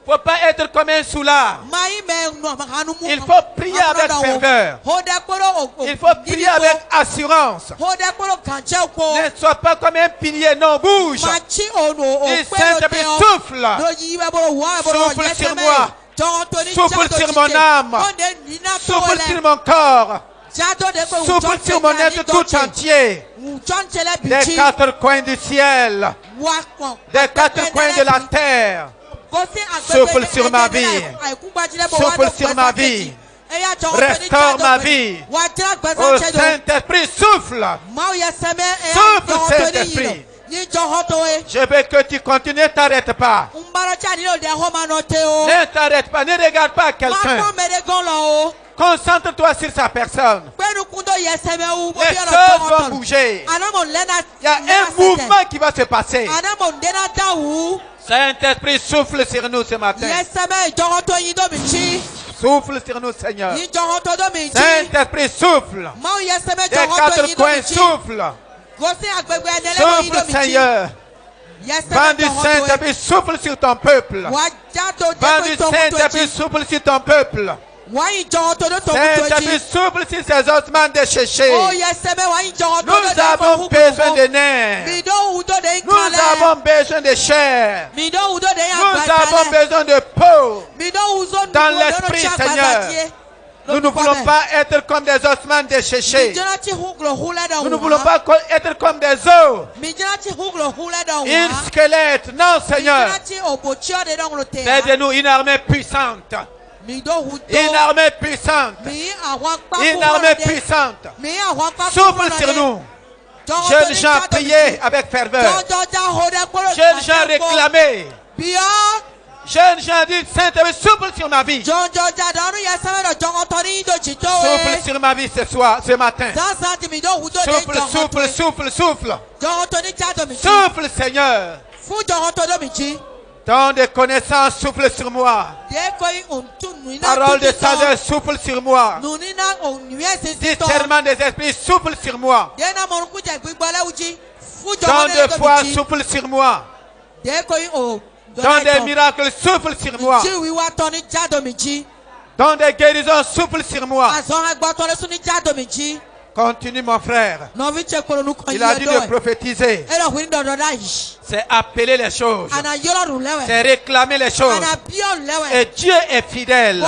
faut pas être comme un soulard. Il faut prier avec ferveur. Il faut prier avec assurance. Ne sois pas comme un pilier, non, bouge. Et Saint-Esprit souffle. Souffle sur moi. Souffle sur mon âme. Souffle sur mon corps. Souffle sur mon être tout entier. Des quatre coins du ciel. Des quatre coins de la terre. Souffle sur ma vie. Souffle sur ma vie. Restaure ma vie. Oh Saint-Esprit, souffle. Souffle Saint-Esprit. Je veux que tu continues, ne t'arrête pas. Ne t'arrête pas, ne regarde pas quelqu'un. Concentre-toi sur sa personne. Les choses vont bouger. Il y a un mouvement qui va se passer. Saint-Esprit, souffle sur nous ce matin. Souffle sur nous, Seigneur. Saint-Esprit, souffle. Des quatre coins, souffle. Souffle, Seigneur. Vent du Saint-Esprit, souffle sur ton peuple. Vent du Saint-Esprit, souffle sur ton peuple. Saint-Esprit, souffle sur ces ossements desséchés. Nous avons besoin de nerfs. Nous avons besoin de chair. Nous avons besoin de peau. Dans l'esprit, Seigneur. Nous ne voulons pas être comme des ossements desséchés. Nous ne voulons pas être comme des os. Un squelette. Non, Seigneur. Fais-nous une armée puissante. Une armée puissante. Une armée puissante. Souffle sur nous. Jeunes gens priaient avec ferveur. Jeunes gens réclamaient. Jeunes gens disent, Saint-Esprit, souffle sur ma vie. Souffle sur ma vie ce matin. Souffle, souffle, souffle, souffle. Souffle, Seigneur. Tant de connaissances, souffle sur moi. Parole de sagesse, souffle sur moi. Discernement des esprits, souffle sur moi. Tant de foi, souffle sur moi. Dans des miracles, souffle sur moi. Don des guérisons, souffle sur moi. Continue mon frère. Il a dit de prophétiser. C'est appeler les choses. C'est réclamer les choses. Et Dieu est fidèle.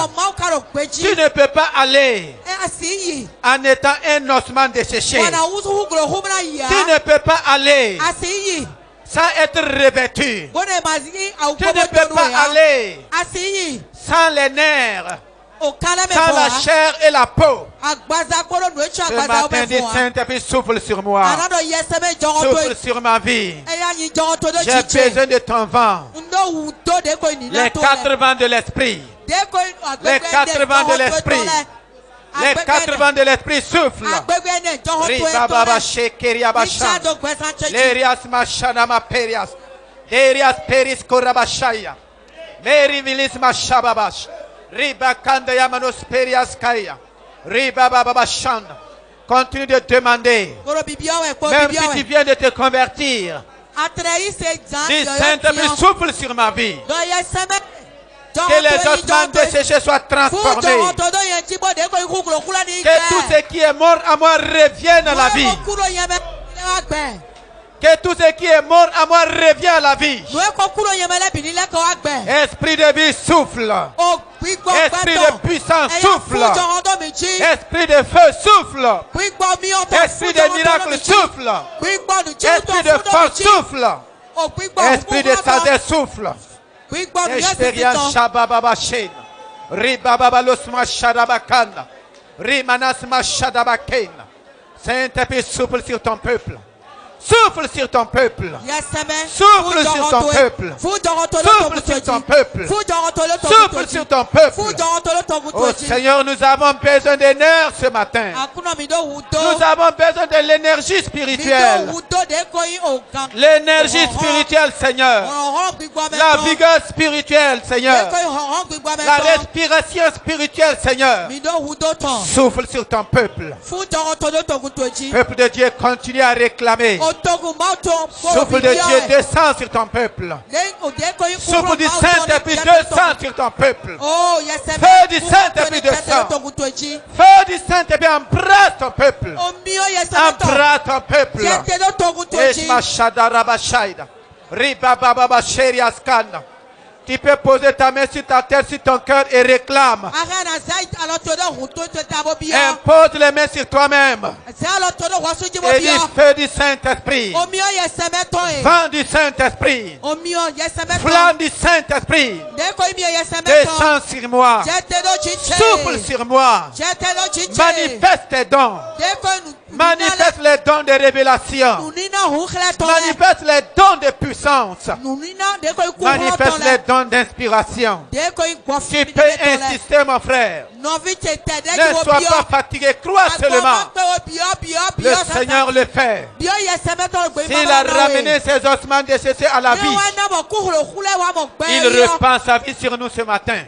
Tu ne peux pas aller en étant un ossement desséché. Tu ne peux pas aller sans être revêtu. Tu ne peux pas aller sans les nerfs, sans la chair et la peau. Ce matin, dit Saint-Esprit, souffle sur moi. Souffle sur ma vie. J'ai besoin de ton vent. Les 4 vents de l'esprit. Les 4 vents de l'esprit. Les 4 vents de l'esprit soufflent. Ribababa shekeria bashan. Lerias machanama perias. Lerias peris korabashaya. Meri vilis machababash. Ribakanda yamanos perias kaya. Ribababa shan. Continue de demander. Même si tu viens de te convertir. Dis Saint-Esprit, souffle sur ma vie. Que les ossements desséchés soient transformés. Que tout ce qui est mort à moi revienne à la vie. Que tout ce qui est mort à moi revienne à la vie. Esprit de vie souffle. Esprit de puissance souffle. Esprit de feu souffle. Esprit de miracle souffle. Esprit de force souffle. Esprit de sagesse souffle. Expérience Shababa Shen. Ribaba Losma Shadabakanda. Rimanas Mashadabakena. Saint-Esprit, souffle sur ton peuple. Souffle sur ton peuple. Souffle sur ton peuple. Souffle sur ton peuple. Souffle sur ton peuple. Oh Seigneur, nous avons besoin des nerfs ce matin. Nous avons besoin de l'énergie spirituelle. L'énergie spirituelle, Seigneur. La vigueur spirituelle, Seigneur. La respiration spirituelle, Seigneur. Souffle sur ton peuple. Peuple de Dieu, continue à réclamer. Souffle de Dieu, descend sur ton peuple. Souffle du Saint-Esprit, descend sur ton peuple. Feu du Saint-Esprit, descend. Feu du Saint-Esprit, embrasse ton peuple. Embrasse ton peuple. Tu peux poser ta main sur ta tête, sur ton cœur et réclame. Impose les mains sur toi-même. Et dis feu du Saint-Esprit. Vent du Saint-Esprit. Flamme du Saint-Esprit. Descends sur moi. Souffle sur moi. Manifeste tes dons. Manifeste les dons de révélation. Manifeste les dons de puissance. Manifeste les dons d'inspiration. Tu peux insister, mon frère. Ne sois pas fatigué, crois seulement. Le Seigneur le fait. S'il a ramené ses ossements desséchés à la vie, il reprend sa vie sur nous ce matin.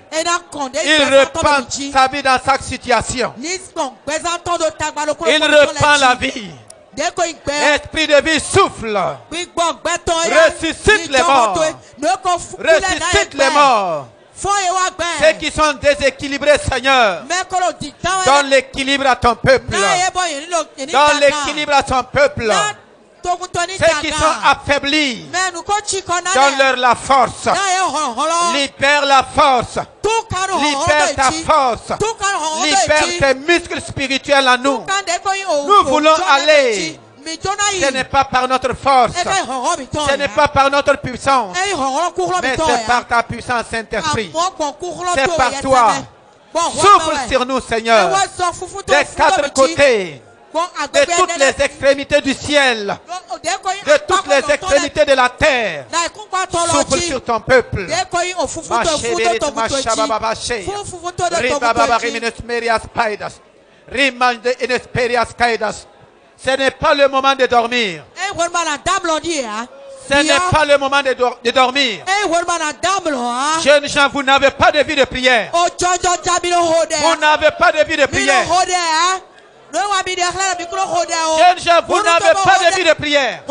Il reprend sa vie dans chaque situation. Il reprend la vie. Esprit de vie souffle. Ressuscite les morts. Ressuscite les morts. Ceux qui sont déséquilibrés, Seigneur, donne l'équilibre à ton peuple. Donne l'équilibre à ton peuple. Ceux qui sont affaiblis, donne-leur la force. Libère la force. Libère ta force. Libère tes muscles spirituels en nous. Nous voulons aller. Ce n'est pas par notre force. Ce n'est pas par notre puissance. Mais c'est par ta puissance, Saint-Esprit. C'est par toi. Souffle sur nous, Seigneur. Des 4 côtés. De toutes les extrémités du ciel, de toutes les extrémités de la terre, souffle sur ton peuple. Ce n'est pas le moment de dormir. Ce n'est pas le moment de dormir. Jeunes gens, vous n'avez pas de vie de prière. Vous n'avez pas de vie de prière. Jeunes gens, vous n'avez pas de vie de prière.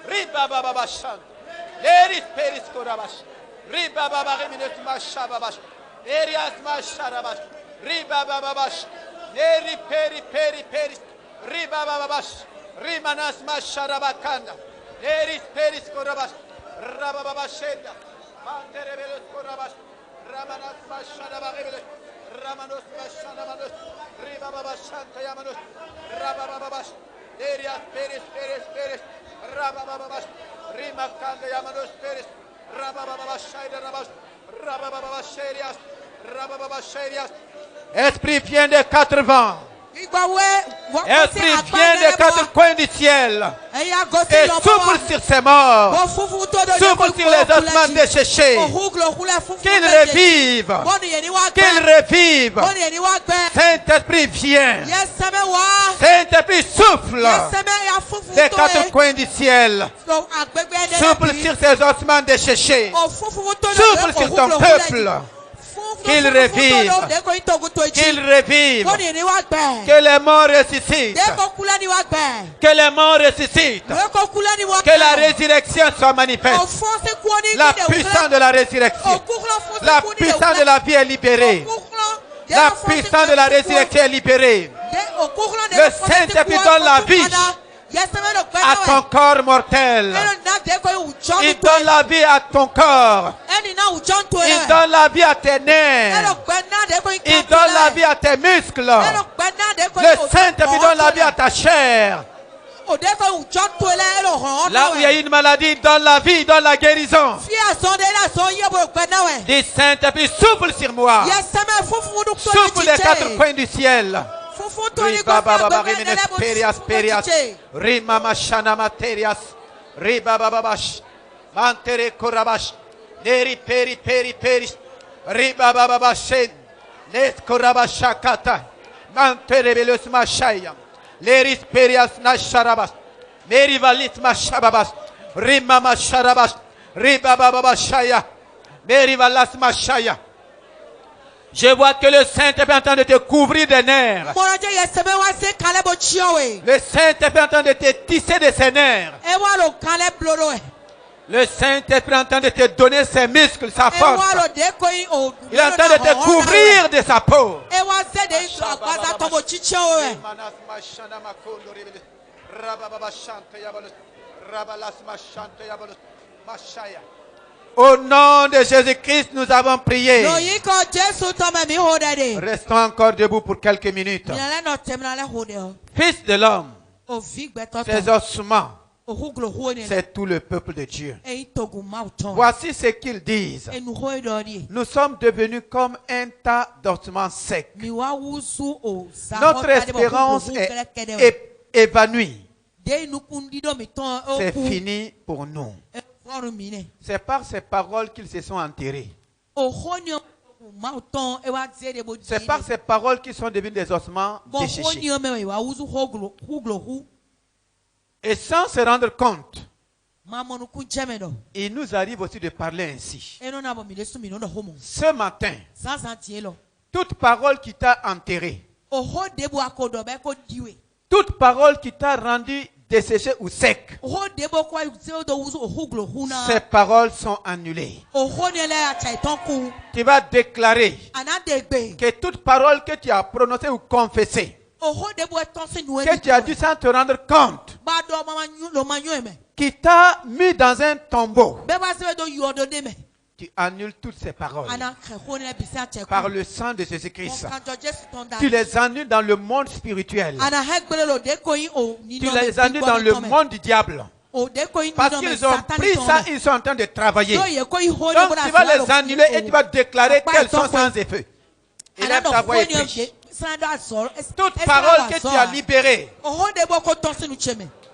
Riba baba bashan. Eris peris korabash. Riba baba reminus mashababash. Erias masharabash. Riba baba bash. Eri peri peri peris. Riba baba bash. Rimanas masharabakanda. Eris peris korabash. Rababa shenda. Manterebelus korabash. Ramanas masharabarebelus. Ramanos mashanamanus. Riba baba shanta yamanus. Rababa bash. Erias peris peris peris. Rababa bash. Rima kanda yamanus peris. Rababa shaida rabas. Rababa sherias. Rababa sherias. Esprit vient des 4 vents. Esprit vient des 4 coins du ciel et souffle sur ses morts, souffle sur les ossements desséchés, qu'ils revivent, Saint-Esprit vient, Saint-Esprit souffle des 4 coins du ciel, souffle sur ces ossements desséchés, souffle sur ton peuple. Qu'ils revivent, que les morts ressuscitent, que les morts ressuscitent, que la résurrection soit manifeste, la puissance de la résurrection, la puissance de la vie est libérée, la puissance de la résurrection est libérée. Le Saint-Esprit donne la vie à ton corps mortel. Il donne la vie à ton corps. Il donne la vie à tes nerfs. Il donne la vie à tes muscles. Le Saint-Esprit donne la vie à ta chair. Là où il y a une maladie, il donne la vie, il donne la guérison. Dis Saint-Esprit, souffle sur moi. Souffle des 4 coins du ciel. Riba baba remines perias perias. Rima mashana materias. Riba baba bash. Mantere korabash. Neri peri peri peris. Riba baba bashen. Les korabashakata. Mantere belus mashaya. Leris perias nasharabas. Meri valit mashababas. Rima masharabas. Riba baba bashaya. Meri valas mashaya. Je vois que le Saint-Esprit est en train de te couvrir des nerfs. Le Saint-Esprit est en train de te tisser de ses nerfs. Le Saint-Esprit est en train de te donner ses muscles, sa force. Il est en train de te couvrir de sa peau. Au nom de Jésus-Christ, nous avons prié. Restons encore debout pour quelques minutes. Fils de l'homme, ces ossements, c'est tout le peuple de Dieu. Voici ce qu'ils disent. Nous sommes devenus comme un tas d'ossements secs. Notre espérance est évanouie. C'est fini pour nous. C'est par ces paroles qu'ils se sont enterrés. C'est par ces paroles qu'ils sont devenus des ossements desséchés. Et sans se rendre compte, il nous arrive aussi de parler ainsi. Ce matin, toute parole qui t'a enterré, toute parole qui t'a rendu desséché ou sec, ces paroles sont annulées. Tu vas déclarer que toute parole que tu as prononcée ou confessée, que tu as dit sans te rendre compte, qui t'a mis dans un tombeau, tu annules toutes ces paroles par le sang de Jésus-Christ. Tu les annules dans le monde spirituel. Tu les annules dans le monde du diable. Parce qu'ils ont pris ça, ils sont en train de travailler. Donc tu vas les annuler et tu vas déclarer qu'elles sont sans effet. Et lève ta voix et prie. Toute parole que tu as libérée,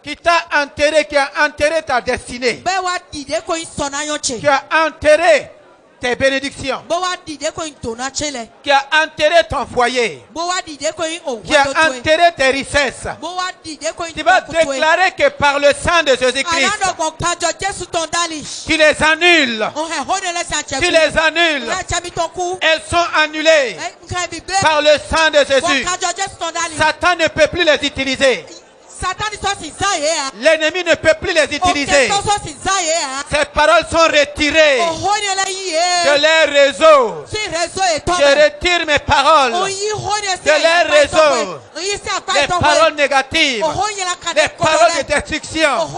qui t'a enterré, qui a enterré ta destinée, qui a enterré tes bénédictions, qui a enterré ton foyer, qui a enterré tes richesses, tu vas déclarer que par le sang de Jésus-Christ, tu les annules. Tu les annules. Elles sont annulées par le sang de Jésus. Satan ne peut plus les utiliser. L'ennemi ne peut plus les utiliser. Ces paroles sont retirées de leur réseau. Je retire mes paroles de leur réseau. Les paroles négatives, les paroles de destruction,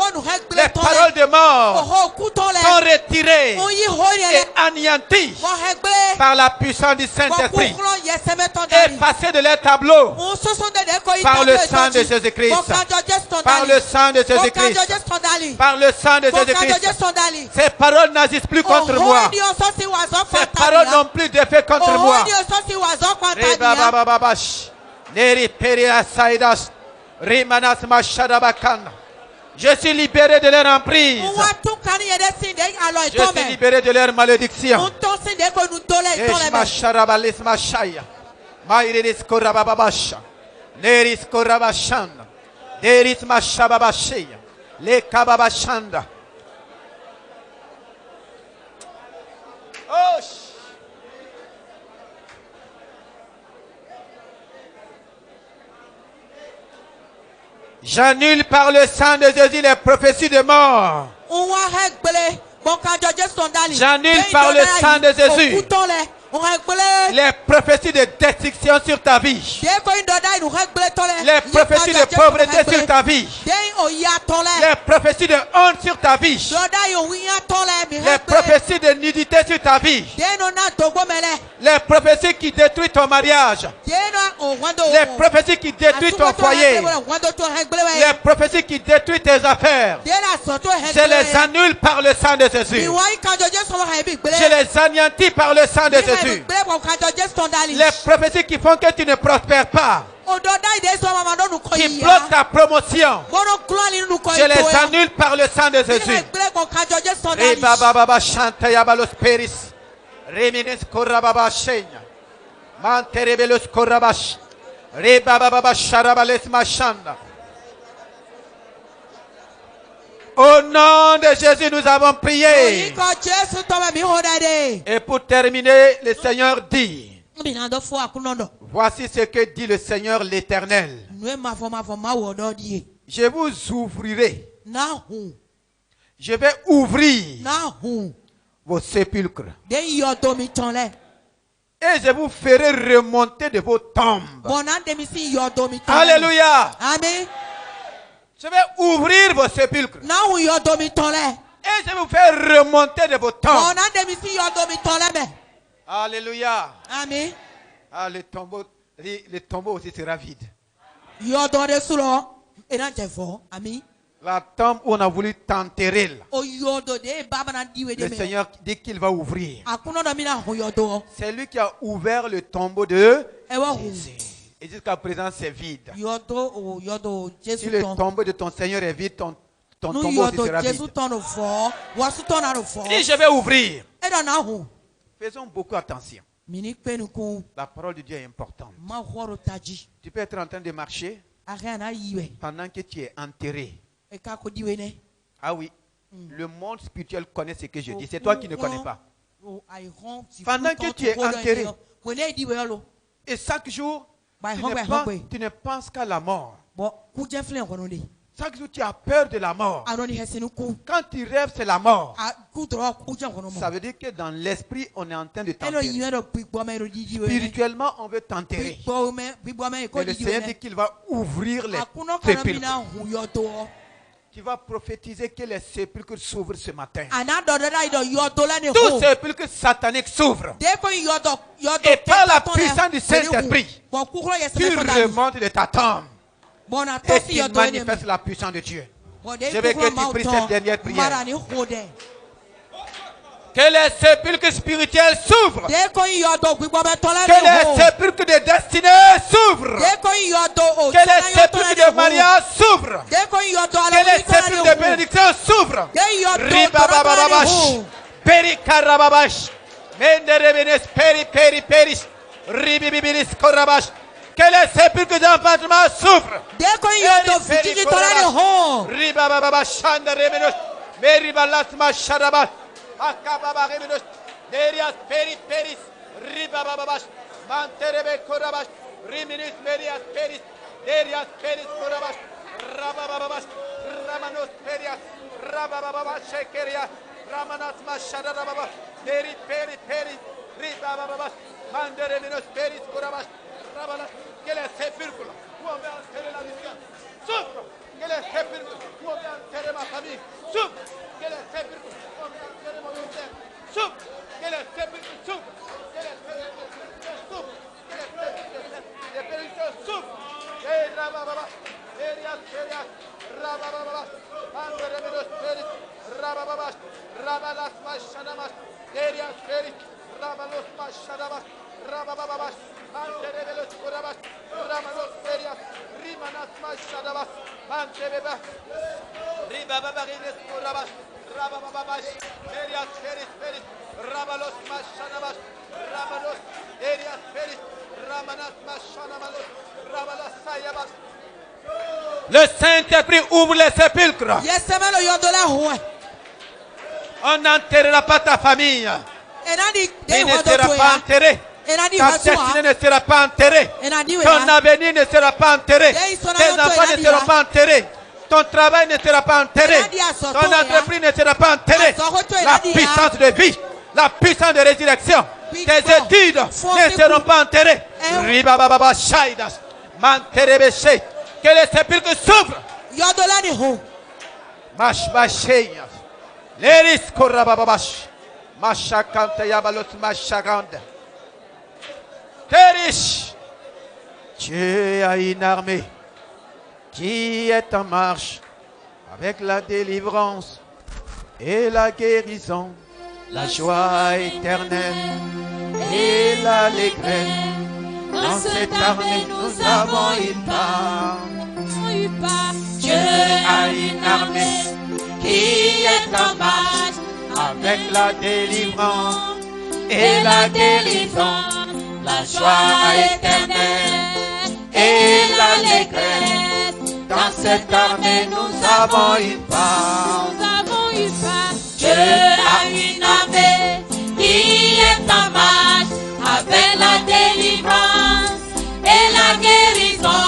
les paroles de mort sont retirées et anéanties par la puissance du Saint-Esprit. Effacées de leur tableau par le sang de Jésus-Christ. Par le sang de Jésus-Christ. Par le sang de Jésus-Christ. Ces paroles n'agissent plus contre moi. Ces paroles n'ont plus d'effet contre moi. Je suis libéré de leur emprise. Je suis libéré de leur malédiction. J'annule par le sang de Jésus les prophéties de mort. J'annule par le sang de Jésus les prophéties de destruction sur ta vie. Les prophéties de pauvreté sur ta vie. Les prophéties de honte sur ta vie. Les prophéties de nudité sur ta vie. Les prophéties qui détruisent ton mariage. Les prophéties qui détruisent ton foyer. Les prophéties qui détruisent tes affaires. Je les annule par le sang de Jésus. Je les anéantis par le sang de Jésus. Les prophéties qui font que tu ne prospères pas, qui bloquent ta promotion, je les annule par le sang de Jésus. Au nom de Jésus, nous avons prié. Et pour terminer, le Seigneur dit, voici ce que dit le Seigneur l'Éternel. Je vous ouvrirai. Je vais ouvrir vos sépulcres. Et je vous ferai remonter de vos tombes. Alléluia. Amen. Je vais ouvrir vos sépulcres. Et je vais vous faire remonter de vos tombes. Alléluia. Amen. Ah, le tombeau aussi sera vide. La tombe où on a voulu t'enterrer, le Seigneur dit qu'il va ouvrir. C'est lui qui a ouvert le tombeau de Jésus. Et jusqu'à présent, c'est vide. Si le tombeau de ton Seigneur est vide, ton tombeau aussi sera vide. Et je vais ouvrir. Faisons beaucoup attention. La parole de Dieu est importante. Tu peux être en train de marcher pendant que tu es enterré. Ah oui, le monde spirituel connaît ce que je dis. C'est toi qui ne connais pas. Pendant que tu es enterré, et chaque jour, tu ne penses qu'à la mort. Chaque jour, tu as peur de la mort. Quand tu rêves, c'est la mort. Ça veut dire que dans l'esprit, on est en train de t'enterrer. Spirituellement, on veut t'enterrer. Mais le Seigneur dit qu'il va ouvrir les sépulcres. Tu vas prophétiser que les sépulcres s'ouvrent ce matin. Tous les sépulcres sataniques s'ouvrent. Et par la puissance du Saint-Esprit, tu remontes de ta tombe. Et tu manifestes la puissance de Dieu. Je veux que tu pries cette dernière prière. Que les sépulcres spirituels s'ouvrent. Que les sépulcres de destinée s'ouvrent. Que les sépulcres de mariage s'ouvrent. Que les sépulcres de bénédiction s'ouvrent. Ribabababash. Perikarababash. Menderebenes peri. Ribibibilis korabash. Que les sépulcres d'enfantement s'ouvrent. Ribabababash. Rebenos. Meribalasma sharabash. Akababa rebenos, Derias peris, Ribababash, Manterebe korabash, Riminus merias peris, Derias peris korabash, Rabba Ramanat Mashara Baba, Peri, Peri, Peri, Rita Baba, Mandere Minos Peris, Kurabash, Rabala, quel est sépulcre, où on va enterrer la mission. Souffre, quel est sépulcre, où on va enterrer ma famille. Souffre, quel est sépulcre, où on va enterrer mon ministère. Souffre, quel est sépulcre, souffre, quel est sépulcre, souffre, quel est sépulcre, les périssions souffrent. Et Rababa, Erias, Erias, Rababa, Mandere Minos Peris, Rababa, Rabalas Mashanamas, Erias Peris, Rabalos Mashanamas, Rabababas, Manterebelos Kurabas, Ramalos Perias, Rimanas Mashanamas, Mantebeba, Ribababarides Kurabas, Rabababas, Erias Peris Peris, Rabalos Mashanamas, Rabalos, Erias Peris, Ramanas Mashanamas, Rabalas Sayabas. Le Saint-Esprit ouvre les sépulcres. On n'enterrera pas ta famille. Tu ne seras pas enterré. Ta destinée ne sera pas enterrée. Ton avenir ne sera pas enterré. Tes enfants ne seront pas enterrés. Ton travail ne sera pas enterré. Ton entreprise ne sera pas enterrée. La puissance de vie, la puissance de résurrection. Tes études ne seront pas enterrées. Ribababa Shaidas. Manterebeshe. Que les sépulcres s'ouvrent. Mashbasheyas. Leris Korababash. Mashakante Yabalos Mashagande. Terish. Dieu a une armée qui est en marche avec la délivrance et la guérison, la joie éternelle et l'allégresse. Dans cette armée, nous avons une part. Dieu a une armée qui est en marche avec la délivrance et la guérison, la joie éternelle et l'allégresse. Dans cette armée, nous avons une part. Dieu a une armée qui est en marche avec la délivrance et la guérison,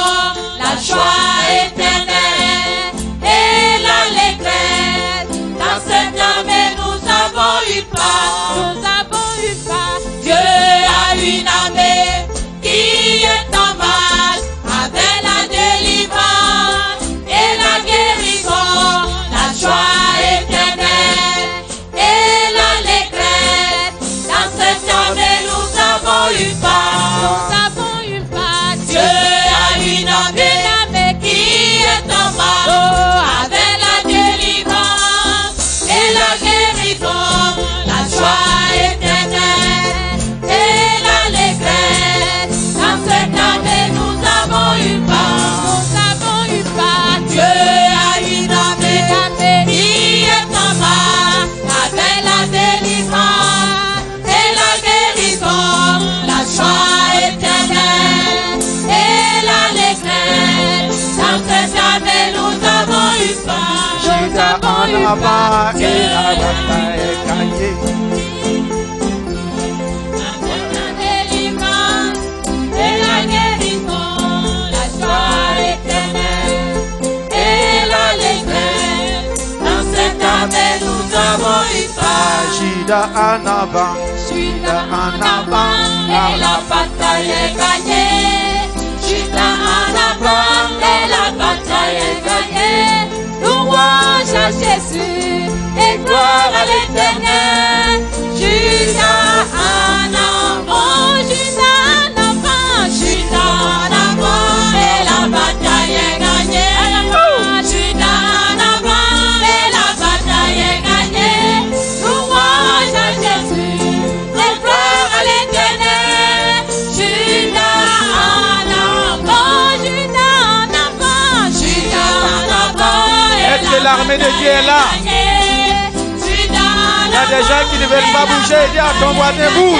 la joie éternelle et l'allégresse. Dans cette armée, nous avons une part. Dieu a une armée qui est en marche avec la délivrance et la guérison, la joie éternelle et l'allégresse. Dans cette armée, nous avons une part. Dieu a une armée qui est en marche avec la délivrance et la guérison, la joie éternelle et l'allégresse. Dans cette armée, nous avons une part. Dieu a une armée qui est en marche avec la délivrance et la guérison, la joie éternelle et l'allégresse. Dans cette armée, nous avons une part. Judas en avant et la bataille est gagnée. Avec la délivrance et la guérison, la joie éternelle et l'allégresse. Dans cette armée, nous avons une part. Judas en avant, et la bataille est gagnée. Judas en avant, et la bataille est gagnée. Louange à Jésus et gloire à l'Éternel. Judas en avant, et la bataille est gagnée. Judas en avant, et la bataille est gagnée. Louange à Jésus et gloire à l'Éternel. Judas en avant, Est-ce que l'armée de Dieu est là? Il y a des gens qui ne veulent pas bouger. Dis à ton voisin, bouge.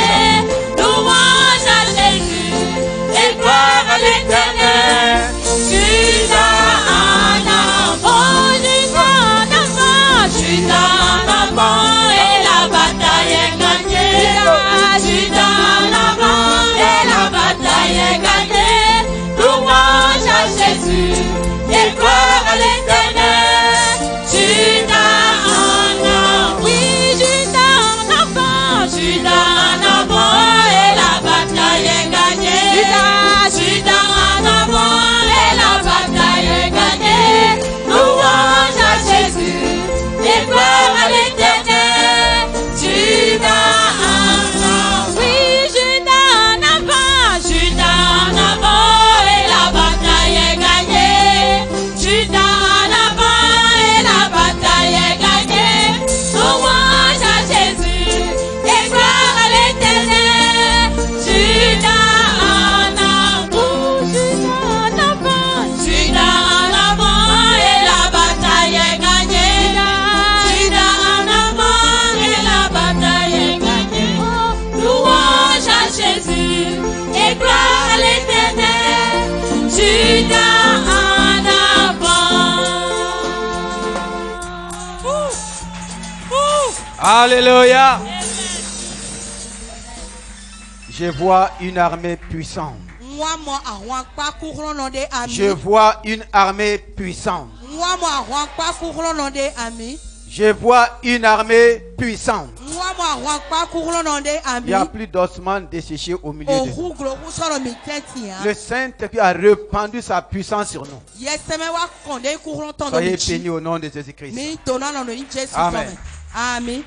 Louange à Jésus et gloire à l'Éternel. Judas en avant, Judas en avant, et la bataille est gagnée. Judas en avant, et la bataille est gagnée. Louange à Jésus et gloire à l'Éternel. Judas en avant, oui, Judas. Alléluia. Je vois une armée puissante. Je vois une armée puissante. Je vois une armée puissante. Il n'y a plus d'ossements desséchés au milieu de nous. Le Saint-Esprit a répandu sa puissance sur nous. Soyez bénis au nom de Jésus-Christ. Amen. Amen.